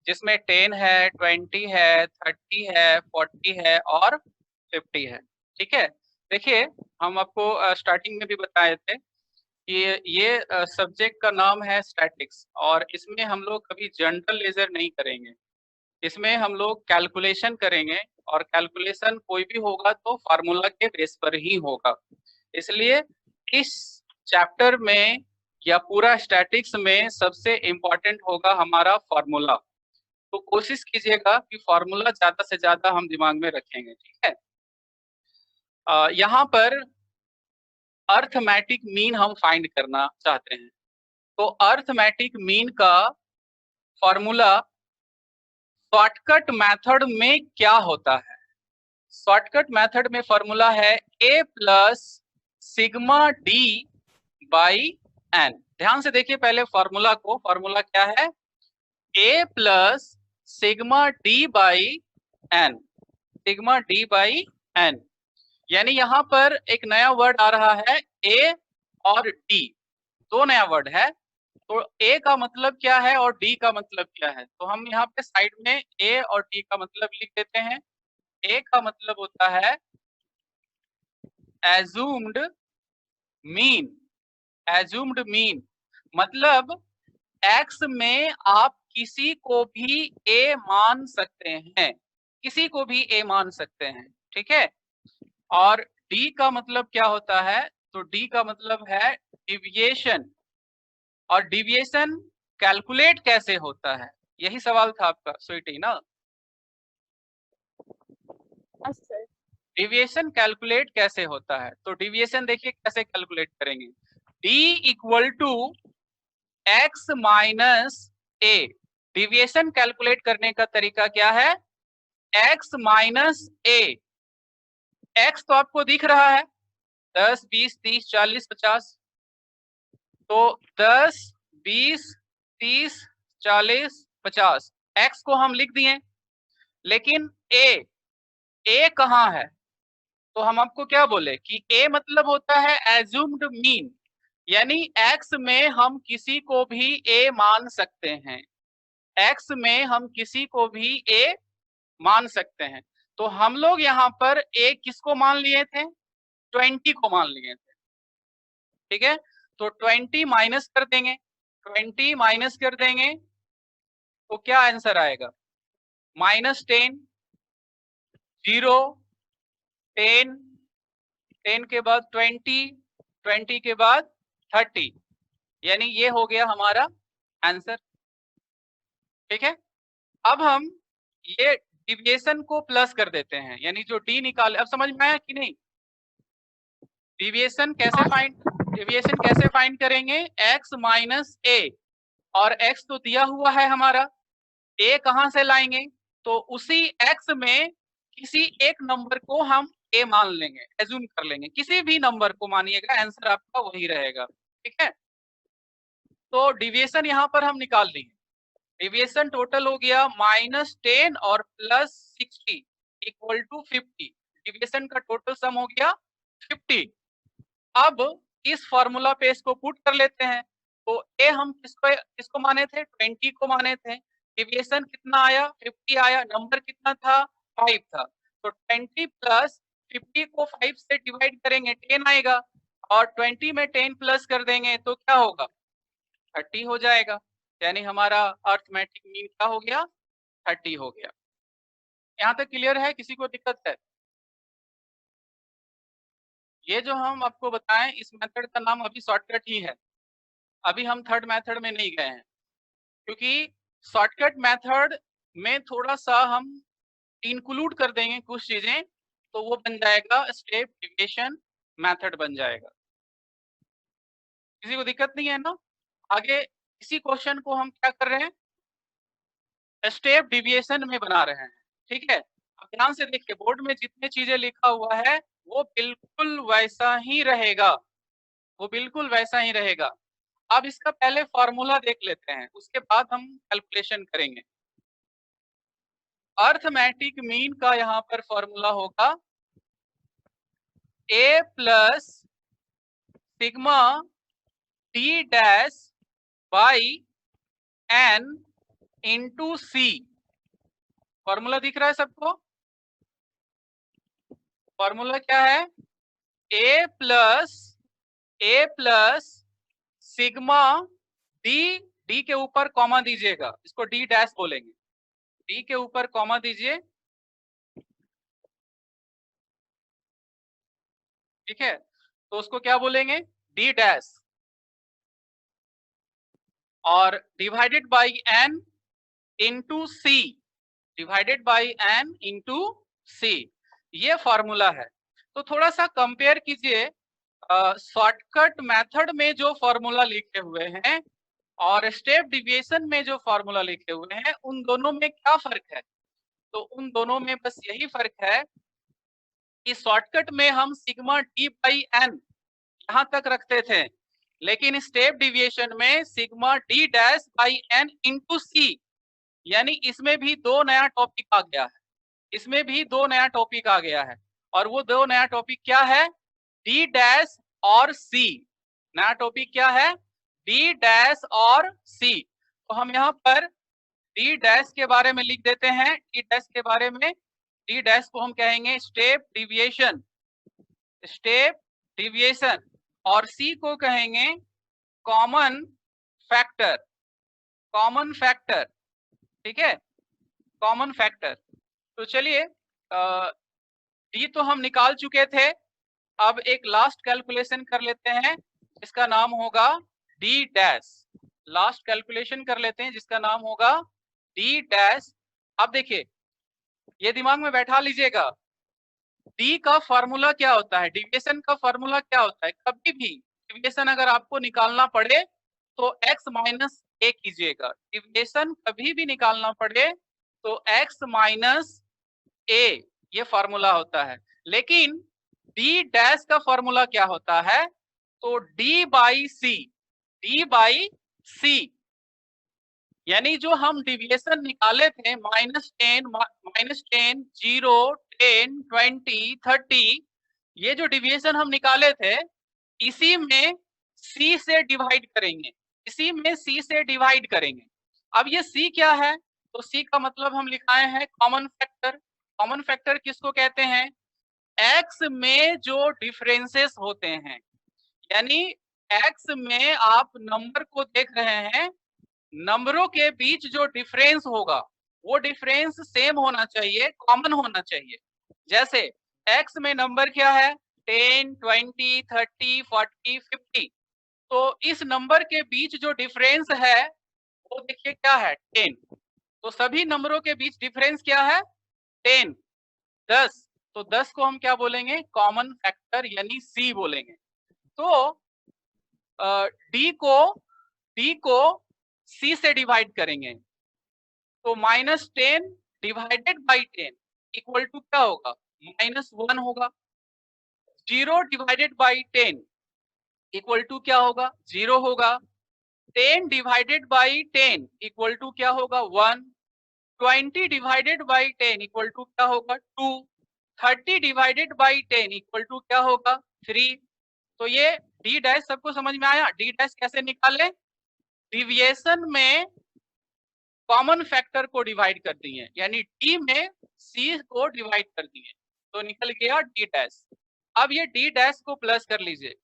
जिसमें 10 है, 20 है, 30 है, 40 है और 50 है, ठीक है। देखिए हम आपको स्टार्टिंग में भी बताए थे कि ये सब्जेक्ट का नाम है स्टैटिक्स, और इसमें हम लोग कभी जनरल लेजर नहीं करेंगे, इसमें हम लोग कैलकुलेशन करेंगे, और कैलकुलेशन कोई भी होगा तो फार्मूला के बेस पर ही होगा। इसलिए इस चैप्टर में या पूरा स्टैटिक्स में सबसे इम्पोर्टेंट होगा हमारा फार्मूला। तो कोशिश कीजिएगा कि फॉर्मूला ज्यादा से ज्यादा हम दिमाग में रखेंगे, ठीक है। यहाँ पर अर्थमेटिक मीन हम फाइंड करना चाहते हैं। तो अर्थमेटिक मीन का फॉर्मूला शॉर्टकट मेथड में क्या होता है? शॉर्टकट मेथड में फॉर्मूला है a plus sigma d by n। ध्यान से देखिए पहले फॉर्मूला को, फॉर्मूला क्या है? a plus sigma d by n, sigma d by n। यानी यहाँ पर एक नया वर्ड आ रहा है a और d, दो नया वर्ड है। तो a का मतलब क्या है और d का मतलब क्या है? तो हम यहाँ पे साइड में a और d का मतलब लिख देते हैं। a का मतलब होता है एज्यूम्ड मीन, एज्यूम्ड मीन मतलब x में आप किसी को भी a मान सकते हैं, किसी को भी a मान सकते हैं, ठीक है। और d का मतलब क्या होता है? तो d का मतलब है डिविएशन। और डिविएशन कैलकुलेट कैसे होता है, यही सवाल था आपका स्वीटी ना। डिविएशन कैलकुलेट कैसे होता है? तो डिविएशन देखिए कैसे कैलकुलेट करेंगे। d equal to x minus a। Deviation calculate करने का तरीका क्या है? x minus a। x तो आपको दिख रहा है 10, 20, 30, 40, 50। तो 10, 20, 30, 40, 50 x को हम लिख दिए, लेकिन a कहाँ है? तो हम आपको क्या बोले कि a मतलब होता है एज्यूम्ड मीन, यानी x में हम किसी को भी a मान सकते हैं, x में हम किसी को भी a मान सकते हैं। तो हम लोग यहाँ पर a किसको मान लिए थे? 20 को मान लिए थे, ठीक है। तो 20 माइनस कर देंगे, 20 माइनस कर देंगे तो क्या आंसर आएगा? -10, 0, 10, 10 के बाद 20, 20 के बाद 30, यानी ये हो गया हमारा आंसर, ठीक है। अब हम ये डिविएशन को प्लस कर देते हैं, यानी जो डी निकाले, अब समझ में आया कि नहीं? डिविएशन कैसे फाइंड करेंगे? x माइनस a, और x तो दिया हुआ है हमारा, a कहां से लाएंगे? तो उसी x में किसी एक नंबर को हम a मान लेंगे, एज्यूम कर लेंगे, किसी भी नंबर को मानिएगा, आंसर आपका वही रहेगा, ठीक है। तो डिविएशन यहाँ पर हम निकाल लेंगे। डिविएशन टोटल हो गया -10 और +60 इक्वल टू 50। डिविएशन का टोटल सम हो गया 50। अब इस फॉर्मूला पे इसको पुट कर लेते हैं। तो ए हम किसको माने थे? 20 को माने थे। डिविएशन कितना आया? 50 आया। नंबर कितना था? 5 था। तो 20 प्लस 50 को 5 से डिवाइड करेंगे 10 आएगा, और 20 में 10 प्लस कर देंगे तो क्या होगा? 30 हो जाएगा। यानी हमारा अर्थमेटिक मीन क्या हो गया? 30 हो गया। यहाँ तक क्लियर है? किसी को दिक्कत है? ये जो हम आपको बताएं इस मेथड का नाम अभी शॉर्टकट ही है, अभी हम थर्ड मेथड में नहीं गए हैं, क्योंकि शॉर्टकट मेथड में थोड़ा सा हम इंक्लूड कर देंगे कुछ चीजें, तो वो बन जाएगा स्टेप डिविएशन मेथड बन जाएगा। किसी को दिक्कत नहीं है ना? आगे इसी क्वेश्चन को हम क्या कर रहे हैं? स्टेप डिविएशन में बना रहे हैं, ठीक है। अब ध्यान से देखिए, बोर्ड में जितने चीजें लिखा हुआ है वो बिल्कुल वैसा ही रहेगा, वो बिल्कुल वैसा ही रहेगा। अब इसका पहले फॉर्मूला देख लेते हैं, उसके बाद हम कैलकुलेशन करेंगे। अर्थमेटिक मीन का यहाँ पर फॉर्मूला होगा a plus sigma d dash by n into C. Formula दिख रहा है सबको? फॉर्मूला क्या है? a प्लस सिग्मा डी के ऊपर कॉमा दीजिएगा, इसको डी डैश बोलेंगे, डी के ऊपर कॉमा दीजिए, ठीक है। तो उसको क्या बोलेंगे? डी डैश, और divided by n into C divided by N into C, ये फॉर्मूला है। तो थोड़ा सा कंपेयर कीजिए शॉर्टकट मेथड में जो फॉर्मूला लिखे हुए हैं और स्टेप डिविएशन में जो फॉर्मूला लिखे हुए हैं, उन दोनों में क्या फर्क है? तो उन दोनों में बस यही फर्क है कि शॉर्टकट में हम सिग्मा डी बाई एन यहाँ तक रखते थे, लेकिन स्टेप डिविएशन में sigma D dash by N into C, यानी इसमें भी दो नया टॉपिक आ गया है, इसमें भी दो नया टॉपिक आ गया है। और वो दो नया टॉपिक क्या है? डी डैश और सी। नया टॉपिक क्या है? डी डैश और सी। तो हम यहाँ पर डी डैश के बारे में लिख देते हैं। डी डैश के बारे में, डी डैश को हम कहेंगे स्टेप डिविएशन, स्टेप डिविएशन, और सी को कहेंगे कॉमन फैक्टर, कॉमन फैक्टर, ठीक है, कॉमन फैक्टर। तो चलिए डी तो हम निकाल चुके थे, अब एक लास्ट कैलकुलेशन कर लेते हैं, इसका नाम होगा डी डैश। लास्ट कैलकुलेशन कर लेते हैं जिसका नाम होगा डी डैश। अब देखिए, ये दिमाग में बैठा लीजिएगा, डी का फॉर्मूला क्या होता है, डिविएशन का फॉर्मूला क्या होता है। कभी भी डिविएशन अगर आपको निकालना पड़े तो x माइनस ए कीजिएगा। डिविएशन कभी भी निकालना पड़े तो x माइनस ए, ये फॉर्मूला होता है। लेकिन डी डैश का फॉर्मूला क्या होता है? तो D by C, D by C, यानी जो हम डिविएशन निकाले थे -10, -10, 0, 10, 20, 30, ये जो डिविएशन हम निकाले थे, इसी में सी से डिवाइड करेंगे, इसी में सी से डिवाइड करेंगे। अब ये सी क्या है? तो सी का मतलब हम लिखाए हैं कॉमन फैक्टर। कॉमन फैक्टर किसको कहते हैं? एक्स में जो डिफरेंसेस होते हैं, यानी एक्स में आप नंबर को देख रहे हैं, नंबरों के बीच जो डिफरेंस होगा वो डिफरेंस सेम होना चाहिए, कॉमन होना चाहिए। जैसे एक्स में नंबर क्या है? 10, 20, 30, 40, 50। तो इस नंबर के बीच जो डिफरेंस है वो देखिए क्या है? 10। तो सभी नंबरों के बीच डिफरेंस क्या है? 10, 10। तो 10 को हम क्या बोलेंगे? कॉमन फैक्टर, यानी सी बोलेंगे। तो डी को सी से डिवाइड करेंगे, तो -10 डिवाइडेड बाई 10 इक्वल टू क्या होगा? -1 होगा। 0 डिवाइडेड बाई 10 इक्वल टू क्या होगा? 0 होगा। 10 डिवाइडेड बाई 10 इक्वल टू क्या होगा? 1। 20 डिवाइडेड बाई 10 इक्वल टू क्या होगा? 2। 30 डिवाइडेड बाई 10 इक्वल टू क्या होगा? 3। तो ये डी डैश सबको समझ में आया? डी डैश कैसे निकालें? डिविएशन में कॉमन फैक्टर को डिवाइड कर दिए, यानी डी में सी को डिवाइड कर दिए, तो निकल गया डी डैश। अब ये डी डैश को प्लस कर लीजिए,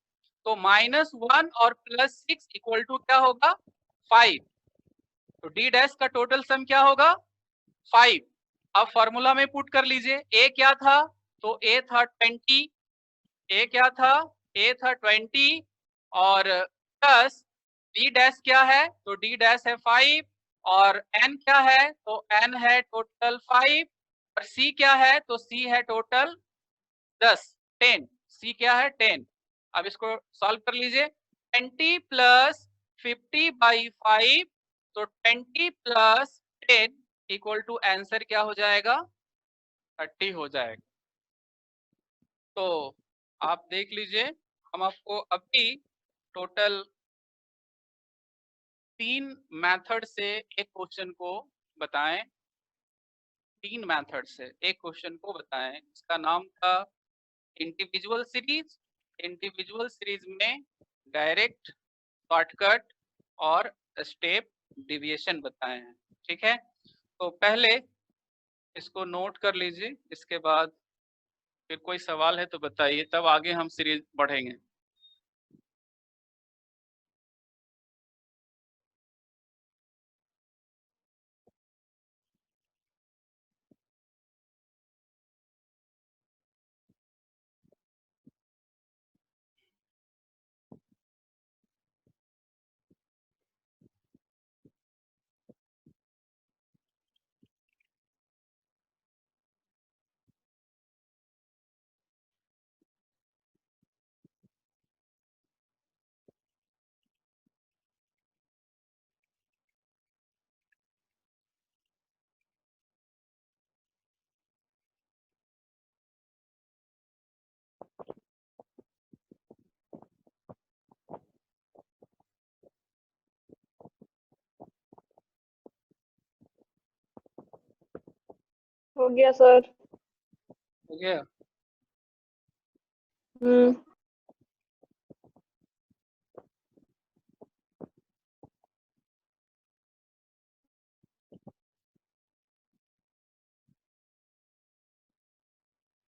तो -1 और +6 इक्वल टू क्या होगा? 5। तो डी डैश का टोटल सम क्या होगा? 5। अब फॉर्मूला में पुट कर लीजिए, ए क्या था? तो ए था 20, ए क्या था? ए था 20, और प्लस डी डैश क्या है? तो डी डैश है 5, और एन क्या है? तो एन है टोटल 5, और सी क्या है? तो सी है टोटल 10। सी क्या है? 10। अब इसको सॉल्व कर लीजिए, 20 प्लस 50 बाई 5, तो 20 प्लस 10 इक्वल टू आंसर क्या हो जाएगा? 30 हो जाएगा। तो आप देख लीजिए, हम आपको अभी टोटल 3 मेथड से एक क्वेश्चन को बताएं, 3 मेथड से एक क्वेश्चन को बताएं। इसका नाम था इंडिविजुअल सीरीज। इंडिविजुअल सीरीज में डायरेक्ट, शॉर्टकट और स्टेप डिविएशन बताए हैं, ठीक है। तो पहले इसको नोट कर लीजिए, इसके बाद फिर कोई सवाल है तो बताइए, तब आगे हम सीरीज बढ़ेंगे। हो गया सर। हो गया। हम्म।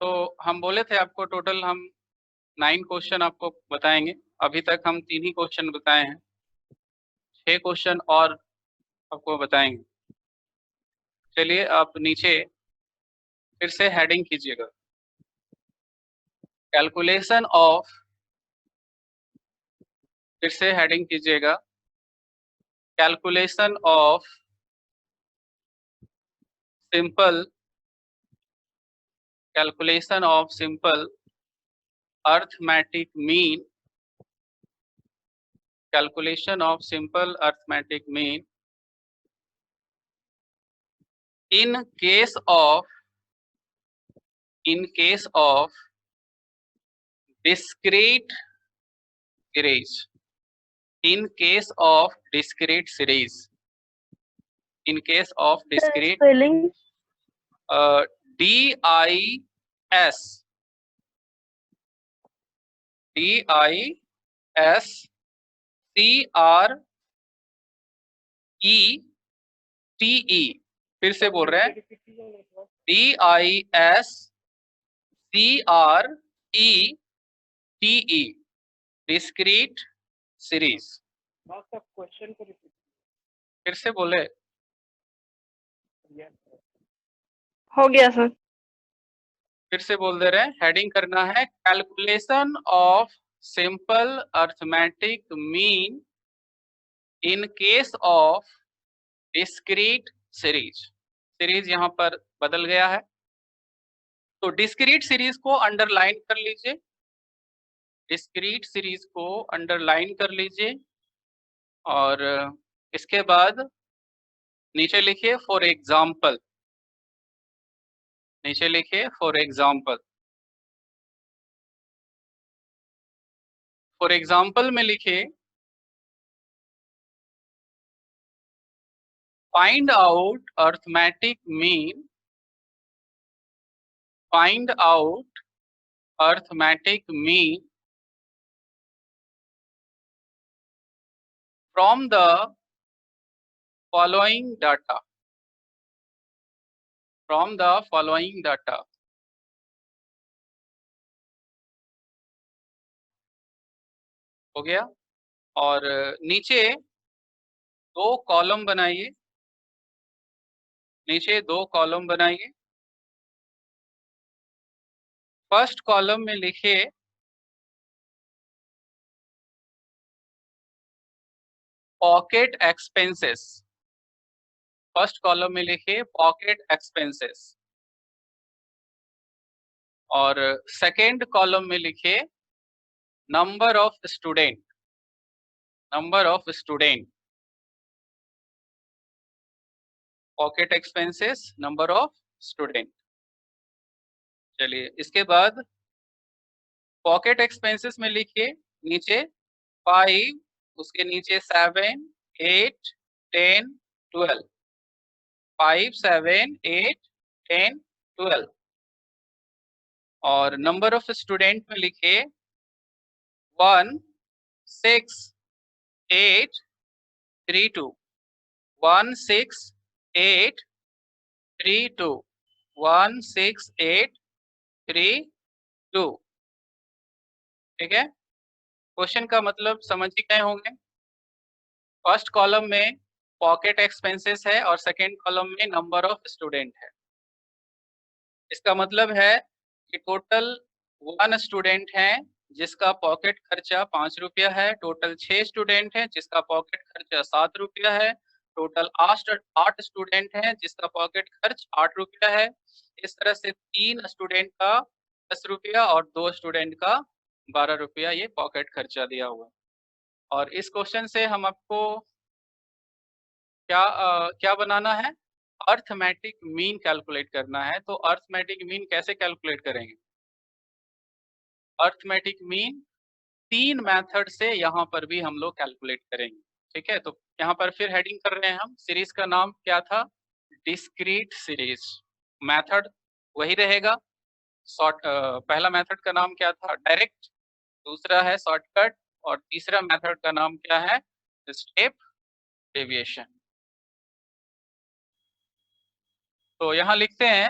तो हम बोले थे आपको टोटल हम 9 क्वेश्चन आपको बताएंगे। अभी तक हम 3 ही क्वेश्चन बताए हैं, 6 क्वेश्चन और आपको बताएंगे। चलिए आप नीचे फिर से हेडिंग कीजिएगा, कैलकुलेशन ऑफ, फिर से हेडिंग कीजिएगा, calculation of simple, calculation of simple arithmetic mean, calculation of simple arithmetic mean in case of discrete series, in case of discrete series, in case of discrete spelling DIS CRETE, फिर से बोल रहे हैं DISCRETE, डिस्क्रीट सीरीज। फिर से बोले, हो गया सर। फिर से बोल दे रहे हैं, हेडिंग करना है calculation of simple arithmetic mean in case of discrete series. Series यहाँ पर बदल गया है, तो डिस्क्रीट सीरीज को अंडरलाइन कर लीजिए, डिस्क्रीट सीरीज को अंडरलाइन कर लीजिए और इसके बाद नीचे लिखिए फॉर एग्जाम्पल, नीचे लिखिए फॉर एग्जाम्पल, फॉर एग्जाम्पल में लिखिए find out arithmetic mean, find out arithmetic mean from the following data, from the following data। हो गया। और नीचे 2 कॉलम बनाइए, नीचे 2 कॉलम बनाइए। फर्स्ट कॉलम में लिखिए पॉकेट एक्सपेंसेस, फर्स्ट कॉलम में लिखिए पॉकेट एक्सपेंसेस और सेकेंड कॉलम में लिखिए number of student, number of student, pocket expenses, number of student. चलिए इसके बाद पॉकेट एक्सपेंसेस में लिखिए नीचे 5, उसके नीचे 7, 8, 10, 12, 5, 7, 8, 10, 12 और नंबर ऑफ स्टूडेंट में लिखिए 1, 6, 8, 3, 2, 1, 6, 8, 3, 2, 1, 6, 8, 3, 2। ठीक है, क्वेश्चन का मतलब समझ ही गए होंगे। फर्स्ट कॉलम में पॉकेट एक्सपेंसेस है और सेकेंड कॉलम में नंबर ऑफ स्टूडेंट है। इसका मतलब है कि टोटल 1 स्टूडेंट है जिसका पॉकेट खर्चा 5 रुपया है, टोटल 6 स्टूडेंट है जिसका पॉकेट खर्चा 7 रुपया है, टोटल 8 स्टूडेंट है जिसका पॉकेट खर्च 8 रुपया है। इस तरह से 3 स्टूडेंट का 10 रुपया और 2 स्टूडेंट का 12 रुपया ये पॉकेट खर्चा दिया हुआ। और इस क्वेश्चन से हम आपको क्या बनाना है, अर्थमेटिक मीन कैलकुलेट करना है। तो अर्थमेटिक मीन कैसे कैलकुलेट करेंगे? अर्थमेटिक मीन 3 मेथड से यहाँ पर भी हम लोग कैलकुलेट करेंगे। ठीक है, तो यहाँ पर फिर हेडिंग कर रहे हैं हम, सीरीज का नाम क्या था, डिस्क्रीट सीरीज। मेथड वही रहेगा। पहला मेथड का नाम क्या था? डायरेक्ट, दूसरा है शॉर्टकट, और तीसरा मेथड का नाम क्या है? Step deviation. तो यहाँ लिखते हैं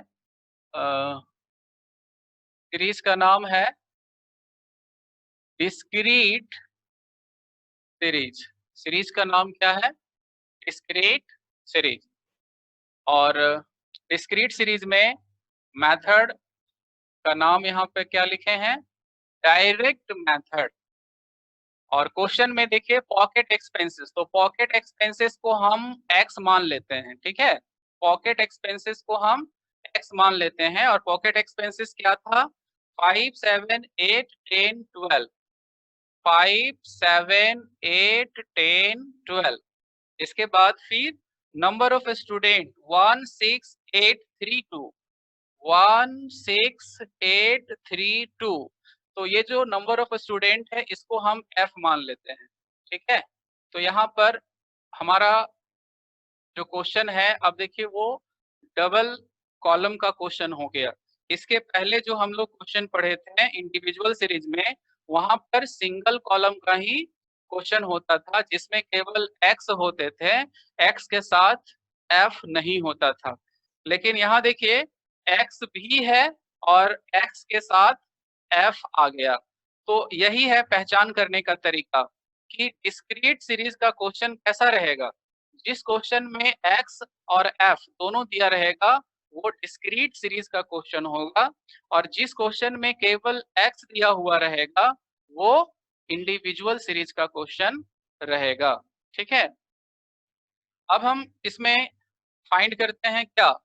सीरीज का नाम है डिस्क्रीट सीरीज। सीरीज का नाम क्या है? Discrete series. और डिस्क्रीट सीरीज में मेथड का नाम यहाँ पे क्या लिखे हैं? Direct method. और क्वेश्चन में देखिए पॉकेट एक्सपेंसेस, तो पॉकेट एक्सपेंसेस को हम x मान लेते हैं, ठीक है। पॉकेट एक्सपेंसेस को हम x मान लेते हैं, और पॉकेट एक्सपेंसेस क्या था? 5, 7, 8, 10, 12। 5, 7, 8, 10, 12। इसके बाद फिर नंबर ऑफ स्टूडेंट 16832, 16832। तो ये जो नंबर ऑफ स्टूडेंट है इसको हम f मान लेते हैं, ठीक है। तो यहाँ पर हमारा जो क्वेश्चन है, अब देखिए वो डबल कॉलम का क्वेश्चन हो गया। इसके पहले जो हम लोग क्वेश्चन पढ़े थे इंडिविजुअल सीरीज में, वहां पर सिंगल कॉलम का ही क्वेश्चन होता था, जिसमें केवल x होते थे, x के साथ f नहीं होता था। लेकिन यहाँ देखिए x भी है और x के साथ f आ गया। तो यही है पहचान करने का तरीका कि डिस्क्रीट सीरीज का क्वेश्चन कैसा रहेगा। जिस क्वेश्चन में x और f दोनों दिया रहेगा वो डिस्क्रीट सीरीज का क्वेश्चन होगा, और जिस क्वेश्चन में केवल x दिया हुआ रहेगा वो इंडिविजुअल सीरीज का क्वेश्चन रहेगा, ठीक है। अब हम इसमें फाइंड करते हैं क्या?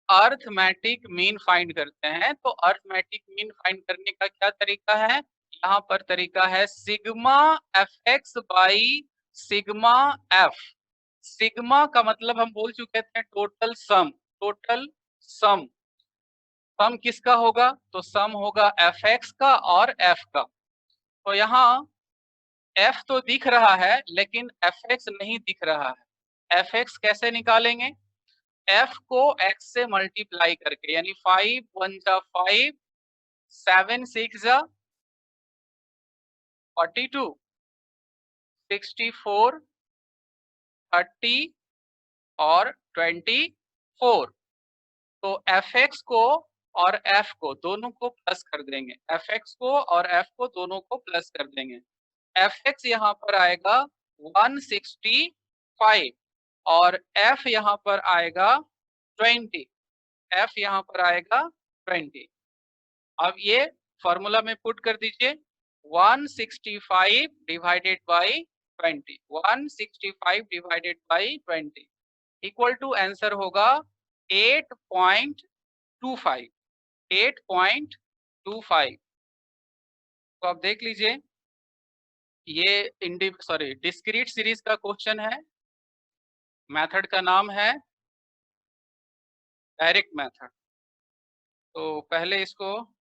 अर्थमेटिक मीन फाइंड करते हैं। तो अर्थमेटिक मीन फाइंड करने का क्या तरीका है? यहाँ पर तरीका है sigma fx by sigma f। Sigma का मतलब हम बोल चुके थे टोटल सम। टोटल सम, सम किसका होगा? तो सम होगा fx का और f का। तो यहाँ f तो दिख रहा है लेकिन fx नहीं दिख रहा है। fx कैसे निकालेंगे? f को x से मल्टीप्लाई करके, यानी 5 1 जा 5, 7 6 जा 42, 64, 30 और 24। तो fx को और f को दोनों को प्लस कर देंगे, fx को और f को दोनों को प्लस कर देंगे। fx यहाँ पर आएगा 165 और f यहाँ पर आएगा 20। f यहाँ पर आएगा 20। अब ये फॉर्मूला में पुट कर दीजिए, 165 divided by 20, 165 divided by 20 equal to answer होगा 8.25, 8.25। तो आप देख लीजिए ये डिस्क्रीट सीरीज का क्वेश्चन है। मेथड का नाम है डायरेक्ट मेथड। तो पहले इसको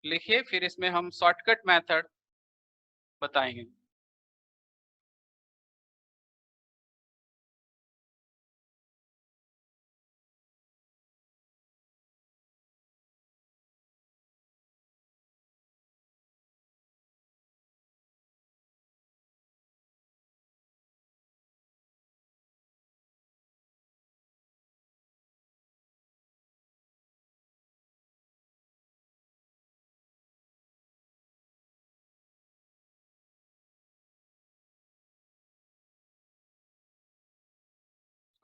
लिखिए, फिर इसमें हम शॉर्टकट मेथड बताएंगे।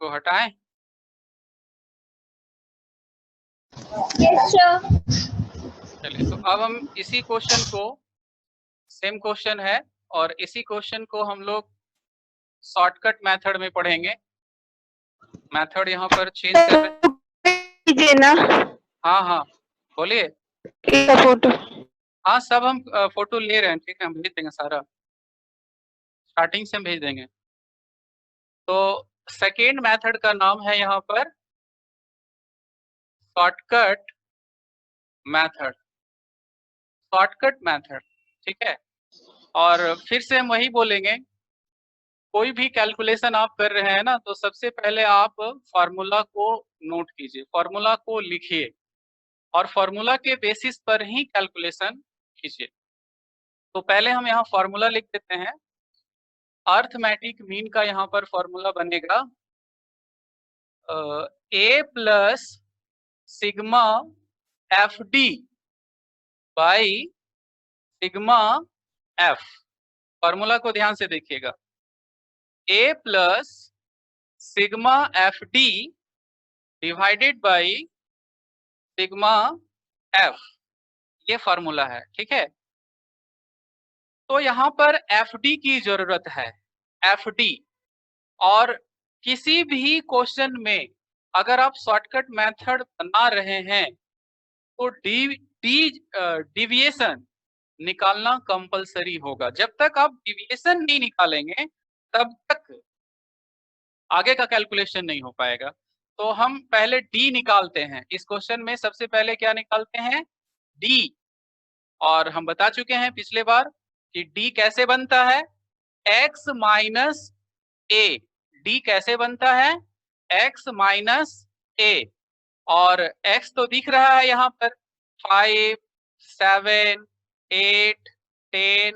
को हटाएं। Yes, sir. चलिए, तो अब हम इसी क्वेश्चन को, सेम क्वेश्चन है और इसी क्वेश्चन को हम लोग शॉर्टकट मेथड में पढ़ेंगे। मेथड यहाँ पर चेंज कर रहे ना। हाँ हाँ बोलिए। फोटो हाँ सब हम फोटो ले रहे हैं, ठीक है, हम भेज देंगे सारा, स्टार्टिंग से हम भेज देंगे। तो सेकेंड मेथड का नाम है यहाँ पर शॉर्टकट मेथड, शॉर्टकट मेथड, ठीक है। और फिर से हम वही बोलेंगे कोई भी कैलकुलेशन आप कर रहे हैं ना, तो सबसे पहले आप फॉर्मूला को नोट कीजिए, फॉर्मूला को लिखिए और फॉर्मूला के बेसिस पर ही कैलकुलेशन कीजिए। तो पहले हम यहाँ फॉर्मूला लिख देते हैं। अर्थमेटिक मीन का यहाँ पर फॉर्मूला बनेगा A plus sigma F D by sigma F. Formula को ध्यान से देखिएगा, A plus sigma F D divided by sigma F, ये फॉर्मूला है, ठीक है। तो यहाँ पर एफ डी की जरूरत है, एफ डी। और किसी भी क्वेश्चन में अगर आप शॉर्टकट मेथड बना रहे हैं तो डिविएशन निकालना कंपलसरी होगा। जब तक आप डिविएशन नहीं निकालेंगे तब तक आगे का कैलकुलेशन नहीं हो पाएगा। तो हम पहले डी निकालते हैं। इस क्वेश्चन में सबसे पहले क्या निकालते हैं? डी। और हम बता चुके हैं पिछले बार कि डी कैसे बनता है, x माइनस ए। डी कैसे बनता है? x माइनस ए। और x तो दिख रहा है यहाँ पर 5, 7, 8, 10,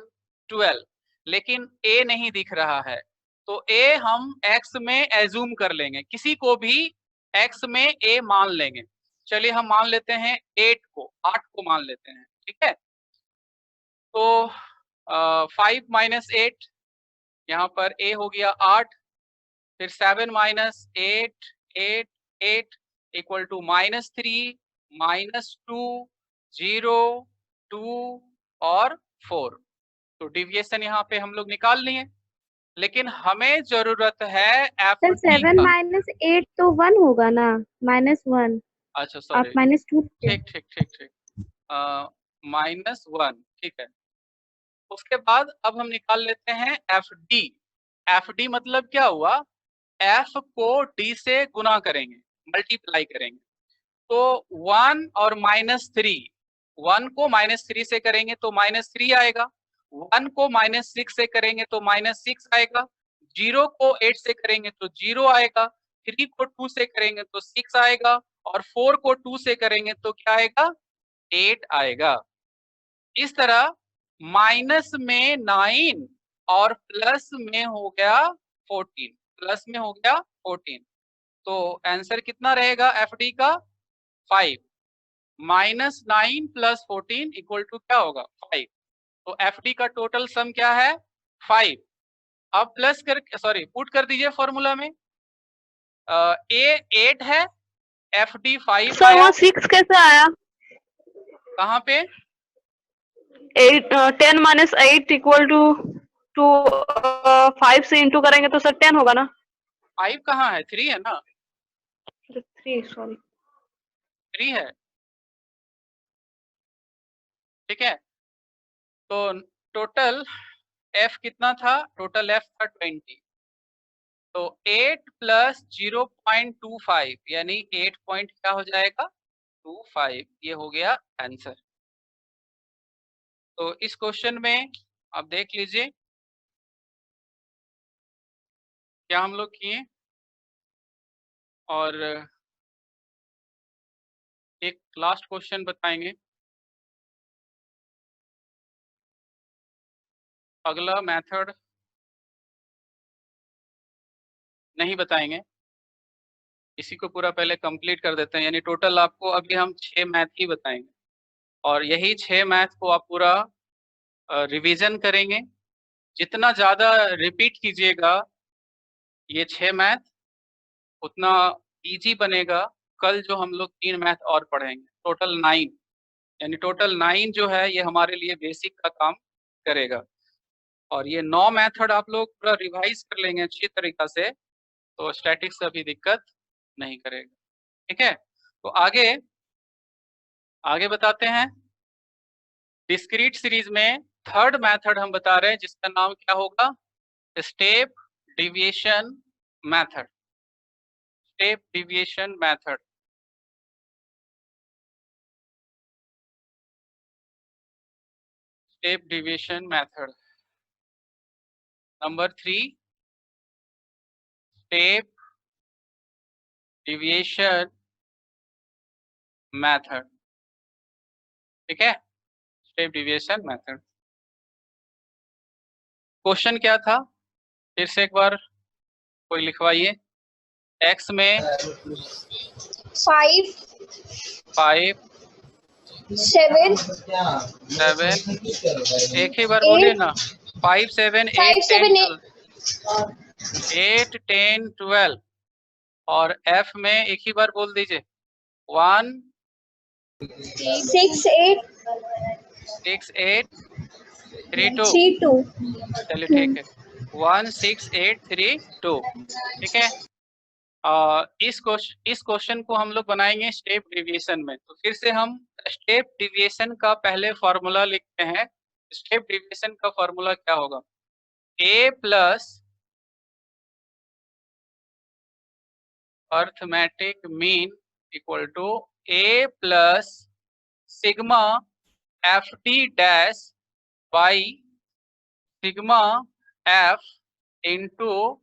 12, लेकिन a नहीं दिख रहा है। तो a हम x में एज्यूम कर लेंगे, किसी को भी x में a मान लेंगे। चलिए हम मान लेते हैं 8 को मान लेते हैं, ठीक है। तो 5 माइनस 8, यहाँ पर a हो गया 8, फिर 7 माइनस 8, 8, 8 इक्वल टू -3, -2, 0, 2 और 4। तो डिविएशन यहाँ पे हम लोग निकाल लिए, लेकिन हमें जरूरत है एफ सर 7 माइनस 8 तो 1 होगा ना, -1। अच्छा आप सॉरी, -2। ठीक ठीक ठीक ठीक, -1, ठीक है। उसके बाद अब हम निकाल लेते हैं एफ डी। एफ डी मतलब क्या हुआ? एफ को डी से गुना करेंगे, मल्टीप्लाई करेंगे। तो 1 और -3, 1 को -3 से करेंगे तो -3 आएगा, 1 को -6 से करेंगे तो -6 आएगा, 0 को 8 से करेंगे तो 0 आएगा, 3 को 2 से करेंगे तो 6 आएगा, और 4 को 2 से करेंगे तो क्या आएगा? 8 आएगा। इस तरह माइनस में 9 और प्लस में हो गया 14, प्लस में हो गया 14। तो आंसर कितना रहेगा एफ डी का? 5। -9 + 14 इक्वल टू क्या होगा? 5। तो एफ डी का टोटल सम क्या है? 5। अब प्लस कर, सॉरी पुट कर दीजिए फॉर्मूला में। ए 8 है, एफ डी 5 सर आया। वो 6 कैसे आया? कहाँ पे? 10 माइनस 8 इक्वल टू 5 से इंटू करेंगे तो सर 10 होगा ना? 5 कहाँ है? 3 है ना? 3, सॉरी 3 है, ठीक है। तो टोटल एफ कितना था? टोटल एफ था 20। तो 8 + 0.25 यानी 8 पॉइंट क्या हो जाएगा? 25, ये हो गया आंसर। तो इस क्वेश्चन में आप देख लीजिए क्या हम लोग किए, और एक लास्ट क्वेश्चन बताएंगे। अगला मेथड नहीं बताएंगे, इसी को पूरा पहले कंप्लीट कर देते हैं। यानी टोटल आपको अभी हम 6 मैथ ही बताएंगे, और यही 6 मैथ को आप पूरा रिवीजन करेंगे। जितना ज़्यादा रिपीट कीजिएगा ये 6 मैथ, उतना इजी बनेगा। कल जो हम लोग 3 मैथ और पढ़ेंगे, टोटल 9, यानी टोटल 9 जो है ये हमारे लिए बेसिक का काम करेगा। और ये 9 मेथड आप लोग पूरा रिवाइज कर लेंगे अच्छी तरीका से, तो स्टैटिक्स से अभी दिक्कत नहीं करेगा, ठीक है। तो आगे बताते हैं। डिस्क्रीट सीरीज में थर्ड मेथड हम बता रहे हैं, जिसका नाम क्या होगा? Step deviation method. Step deviation method, step deviation method number 3। Step deviation method. ठीक है, स्टेप डिविएशन मेथड। क्वेश्चन क्या था, फिर से एक बार कोई लिखवाइए। x में 5 5 7 7, एक ही बार बोलिए ना। 5 7 8 10 8 10 12, और f में एक ही बार बोल दीजिए 1 6 8 6 8 3 2। 3 2। चलिए ठीक है, 1 6 8 3 2। ठीक है, इस क्वेश्चन को हम लोग बनाएंगे स्टेप डिविएशन में। तो फिर से हम स्टेप डिविएशन का पहले फॉर्मूला लिखते हैं। स्टेप डिविएशन का फॉर्मूला क्या होगा, a plus arithmetic mean equal to a plus sigma F T dash by sigma F into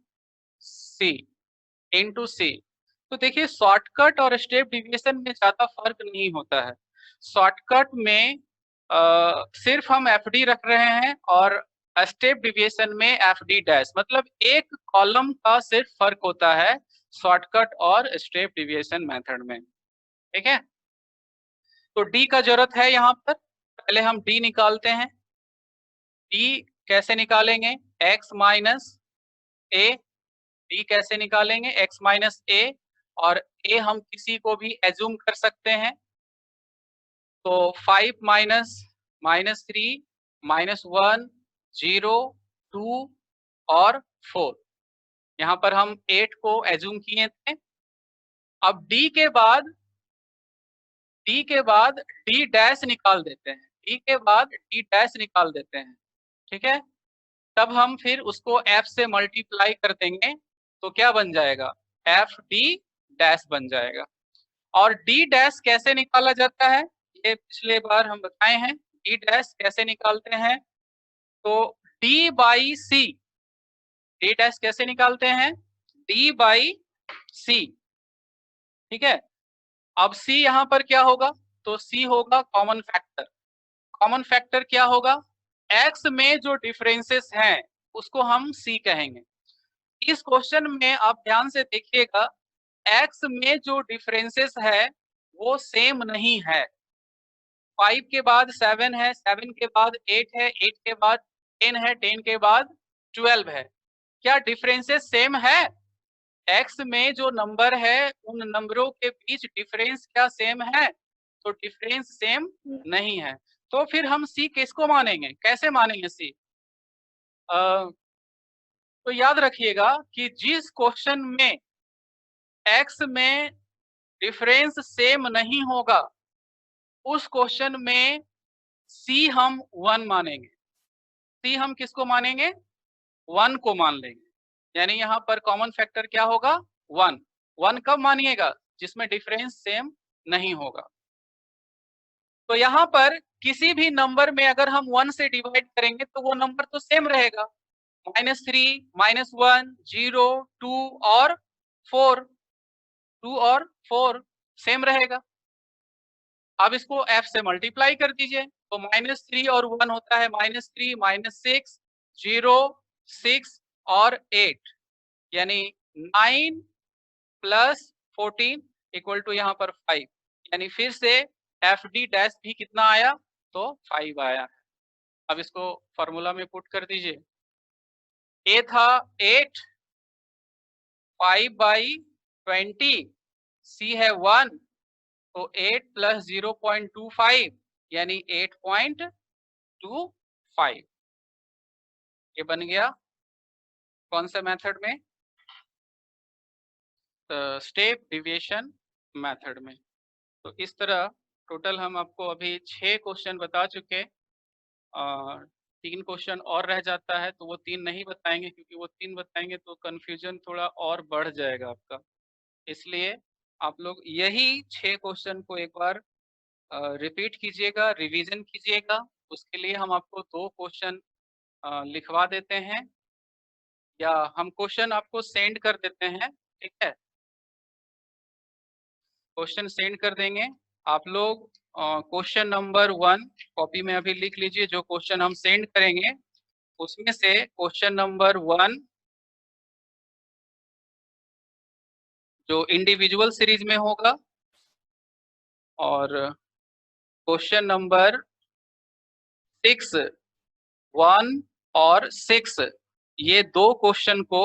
C. तो देखिए, शॉर्टकट और स्टेप डिविएशन में ज्यादा फर्क नहीं होता है। शॉर्टकट में सिर्फ हम एफ डी रख रहे हैं, और स्टेप डिविएशन में एफ डी डैश, मतलब एक कॉलम का सिर्फ फर्क होता है शॉर्टकट और स्टेप डिविएशन मेथड में। ठीक है, तो डी का जरूरत है यहाँ पर। पहले हम डी निकालते हैं। डी कैसे निकालेंगे, x माइनस ए। डी कैसे निकालेंगे, x माइनस ए, और a हम किसी को भी एज्यूम कर सकते हैं। तो 5 माइनस 3 -1 0 2 और 4, यहाँ पर हम 8 को एज्यूम किए थे। अब d के बाद d डैश निकाल देते हैं। d के बाद d डैश निकाल देते हैं। ठीक है, तब हम फिर उसको f से मल्टीप्लाई कर देंगे, तो क्या बन जाएगा, एफ डी डैश बन जाएगा। और डी डैश कैसे निकाला जाता है, ये पिछले बार हम बताए हैं। डी डैश कैसे निकालते हैं, तो D by C. D dash कैसे निकालते हैं, डी बाई सी। ठीक है, अब सी यहाँ पर क्या होगा, तो सी होगा कॉमन फैक्टर। कॉमन फैक्टर क्या होगा, एक्स में जो डिफरेंसेस हैं उसको हम सी कहेंगे। इस क्वेश्चन में आप ध्यान से देखिएगा, एक्स में जो डिफरेंसेस है वो सेम नहीं है। 5 के बाद 7 है, 7 के बाद 8 है, 8 के बाद 10 है, 10 के बाद 12 है। क्या डिफरेंसेस सेम है, एक्स में जो नंबर है उन नंबरों के बीच डिफरेंस क्या सेम है, तो डिफरेंस सेम नहीं है। तो फिर हम सी किसको मानेंगे, कैसे मानेंगे सी, तो याद रखिएगा कि जिस क्वेश्चन में एक्स में डिफरेंस सेम नहीं होगा उस क्वेश्चन में सी हम 1 मानेंगे। सी हम किसको मानेंगे, 1 को मान लेंगे। यानी यहाँ पर कॉमन फैक्टर क्या होगा, 1। 1 कब मानिएगा, जिसमें डिफरेंस सेम नहीं होगा। तो यहाँ पर किसी भी नंबर में अगर हम 1 से डिवाइड करेंगे तो वो नंबर तो सेम रहेगा। -3 -1 0 2 और 4, 2 और 4 सेम रहेगा। अब इसको f से मल्टीप्लाई कर दीजिए, तो -3 और 1 होता है -3 -6 0 6 और 8, यानी 9 + 14 इक्वल टू यहाँ पर 5। यानी फिर से एफ डी डैश भी कितना आया, तो 5 आया। अब इसको फॉर्मूला में पुट कर दीजिए। ए था 8, 5/20, सी है 1, तो 8 + 0.25 यानी 8.25। ये बन गया कौन सा मेथड में, स्टेप डिविएशन मेथड में। तो इस तरह टोटल हम आपको अभी 6 क्वेश्चन बता चुके। 3 क्वेश्चन और रह जाता है, तो वो 3 नहीं बताएंगे, क्योंकि वो 3 बताएंगे तो कंफ्यूजन थोड़ा और बढ़ जाएगा आपका। इसलिए आप लोग यही 6 क्वेश्चन को एक बार रिपीट कीजिएगा, रिवीजन कीजिएगा। उसके लिए हम आपको 2 क्वेश्चन लिखवा देते हैं। या हम क्वेश्चन आपको सेंड कर देते हैं, ठीक है, क्वेश्चन सेंड कर देंगे। आप लोग क्वेश्चन नंबर 1 कॉपी में अभी लिख लीजिए। जो क्वेश्चन हम सेंड करेंगे उसमें से क्वेश्चन नंबर 1 जो इंडिविजुअल सीरीज में होगा, और क्वेश्चन नंबर 6 1 और 6, ये दो क्वेश्चन को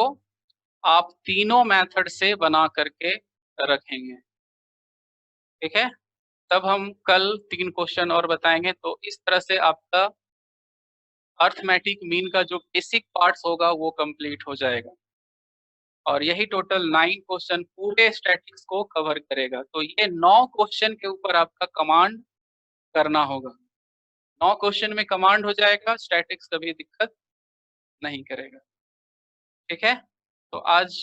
आप तीनों मेथड से बना करके रखेंगे, ठीक है। तब हम कल 3 क्वेश्चन और बताएंगे। तो इस तरह से आपका अर्थमेटिक मीन का जो बेसिक पार्ट्स होगा वो कंप्लीट हो जाएगा, और यही टोटल 9 क्वेश्चन पूरे स्टैटिक्स को कवर करेगा। तो ये 9 क्वेश्चन के ऊपर आपका कमांड करना होगा। 9 क्वेश्चन में कमांड हो जाएगा, स्टैटिक्स कभी दिक्कत नहीं करेगा, ठीक है। तो आज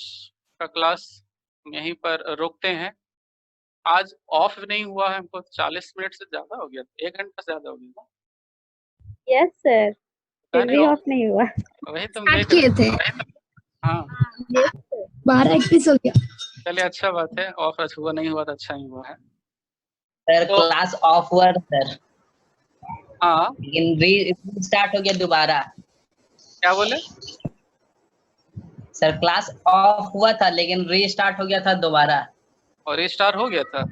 का क्लास यहीं पर रोकते हैं। आज ऑफ नहीं हुआ है हमको, 40 मिनट से ज्यादा हो गया, 1 घंटा से ज्यादा हो गया। यस सर, फिर भी ऑफ नहीं हुआ। वही तुम स्टार्ट देख किए रहे थे। हाँ, 12:31 हो गया। चलिए अच्छा बात है, ऑफ हुआ नहीं हुआ तो अच्छा ही हुआ है। सर तो क्लास ऑफ हुआ था सर, हाँ, लेकिन री स्टार्ट हो गया दोबारा। क्या बोले? सर क्लास ऑफ हुआ था लेकिन री स्टार्ट हो गया था दोबारा। और रिस्टार्ट हो गया था।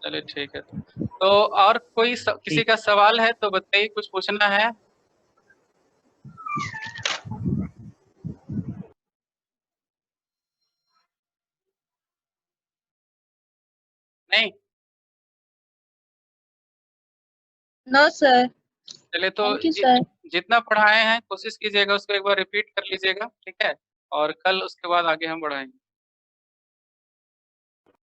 चलिए ठीक है। तो और कोई किसी का सवाल है तो बताइए, कुछ पूछना है? नहीं? No sir. चलिए तो थैंक यू सर। जितना पढ़ाए हैं कोशिश कीजिएगा उसको एक बार रिपीट कर लीजिएगा, ठीक है, और कल उसके बाद आगे हम बढ़ाएंगे।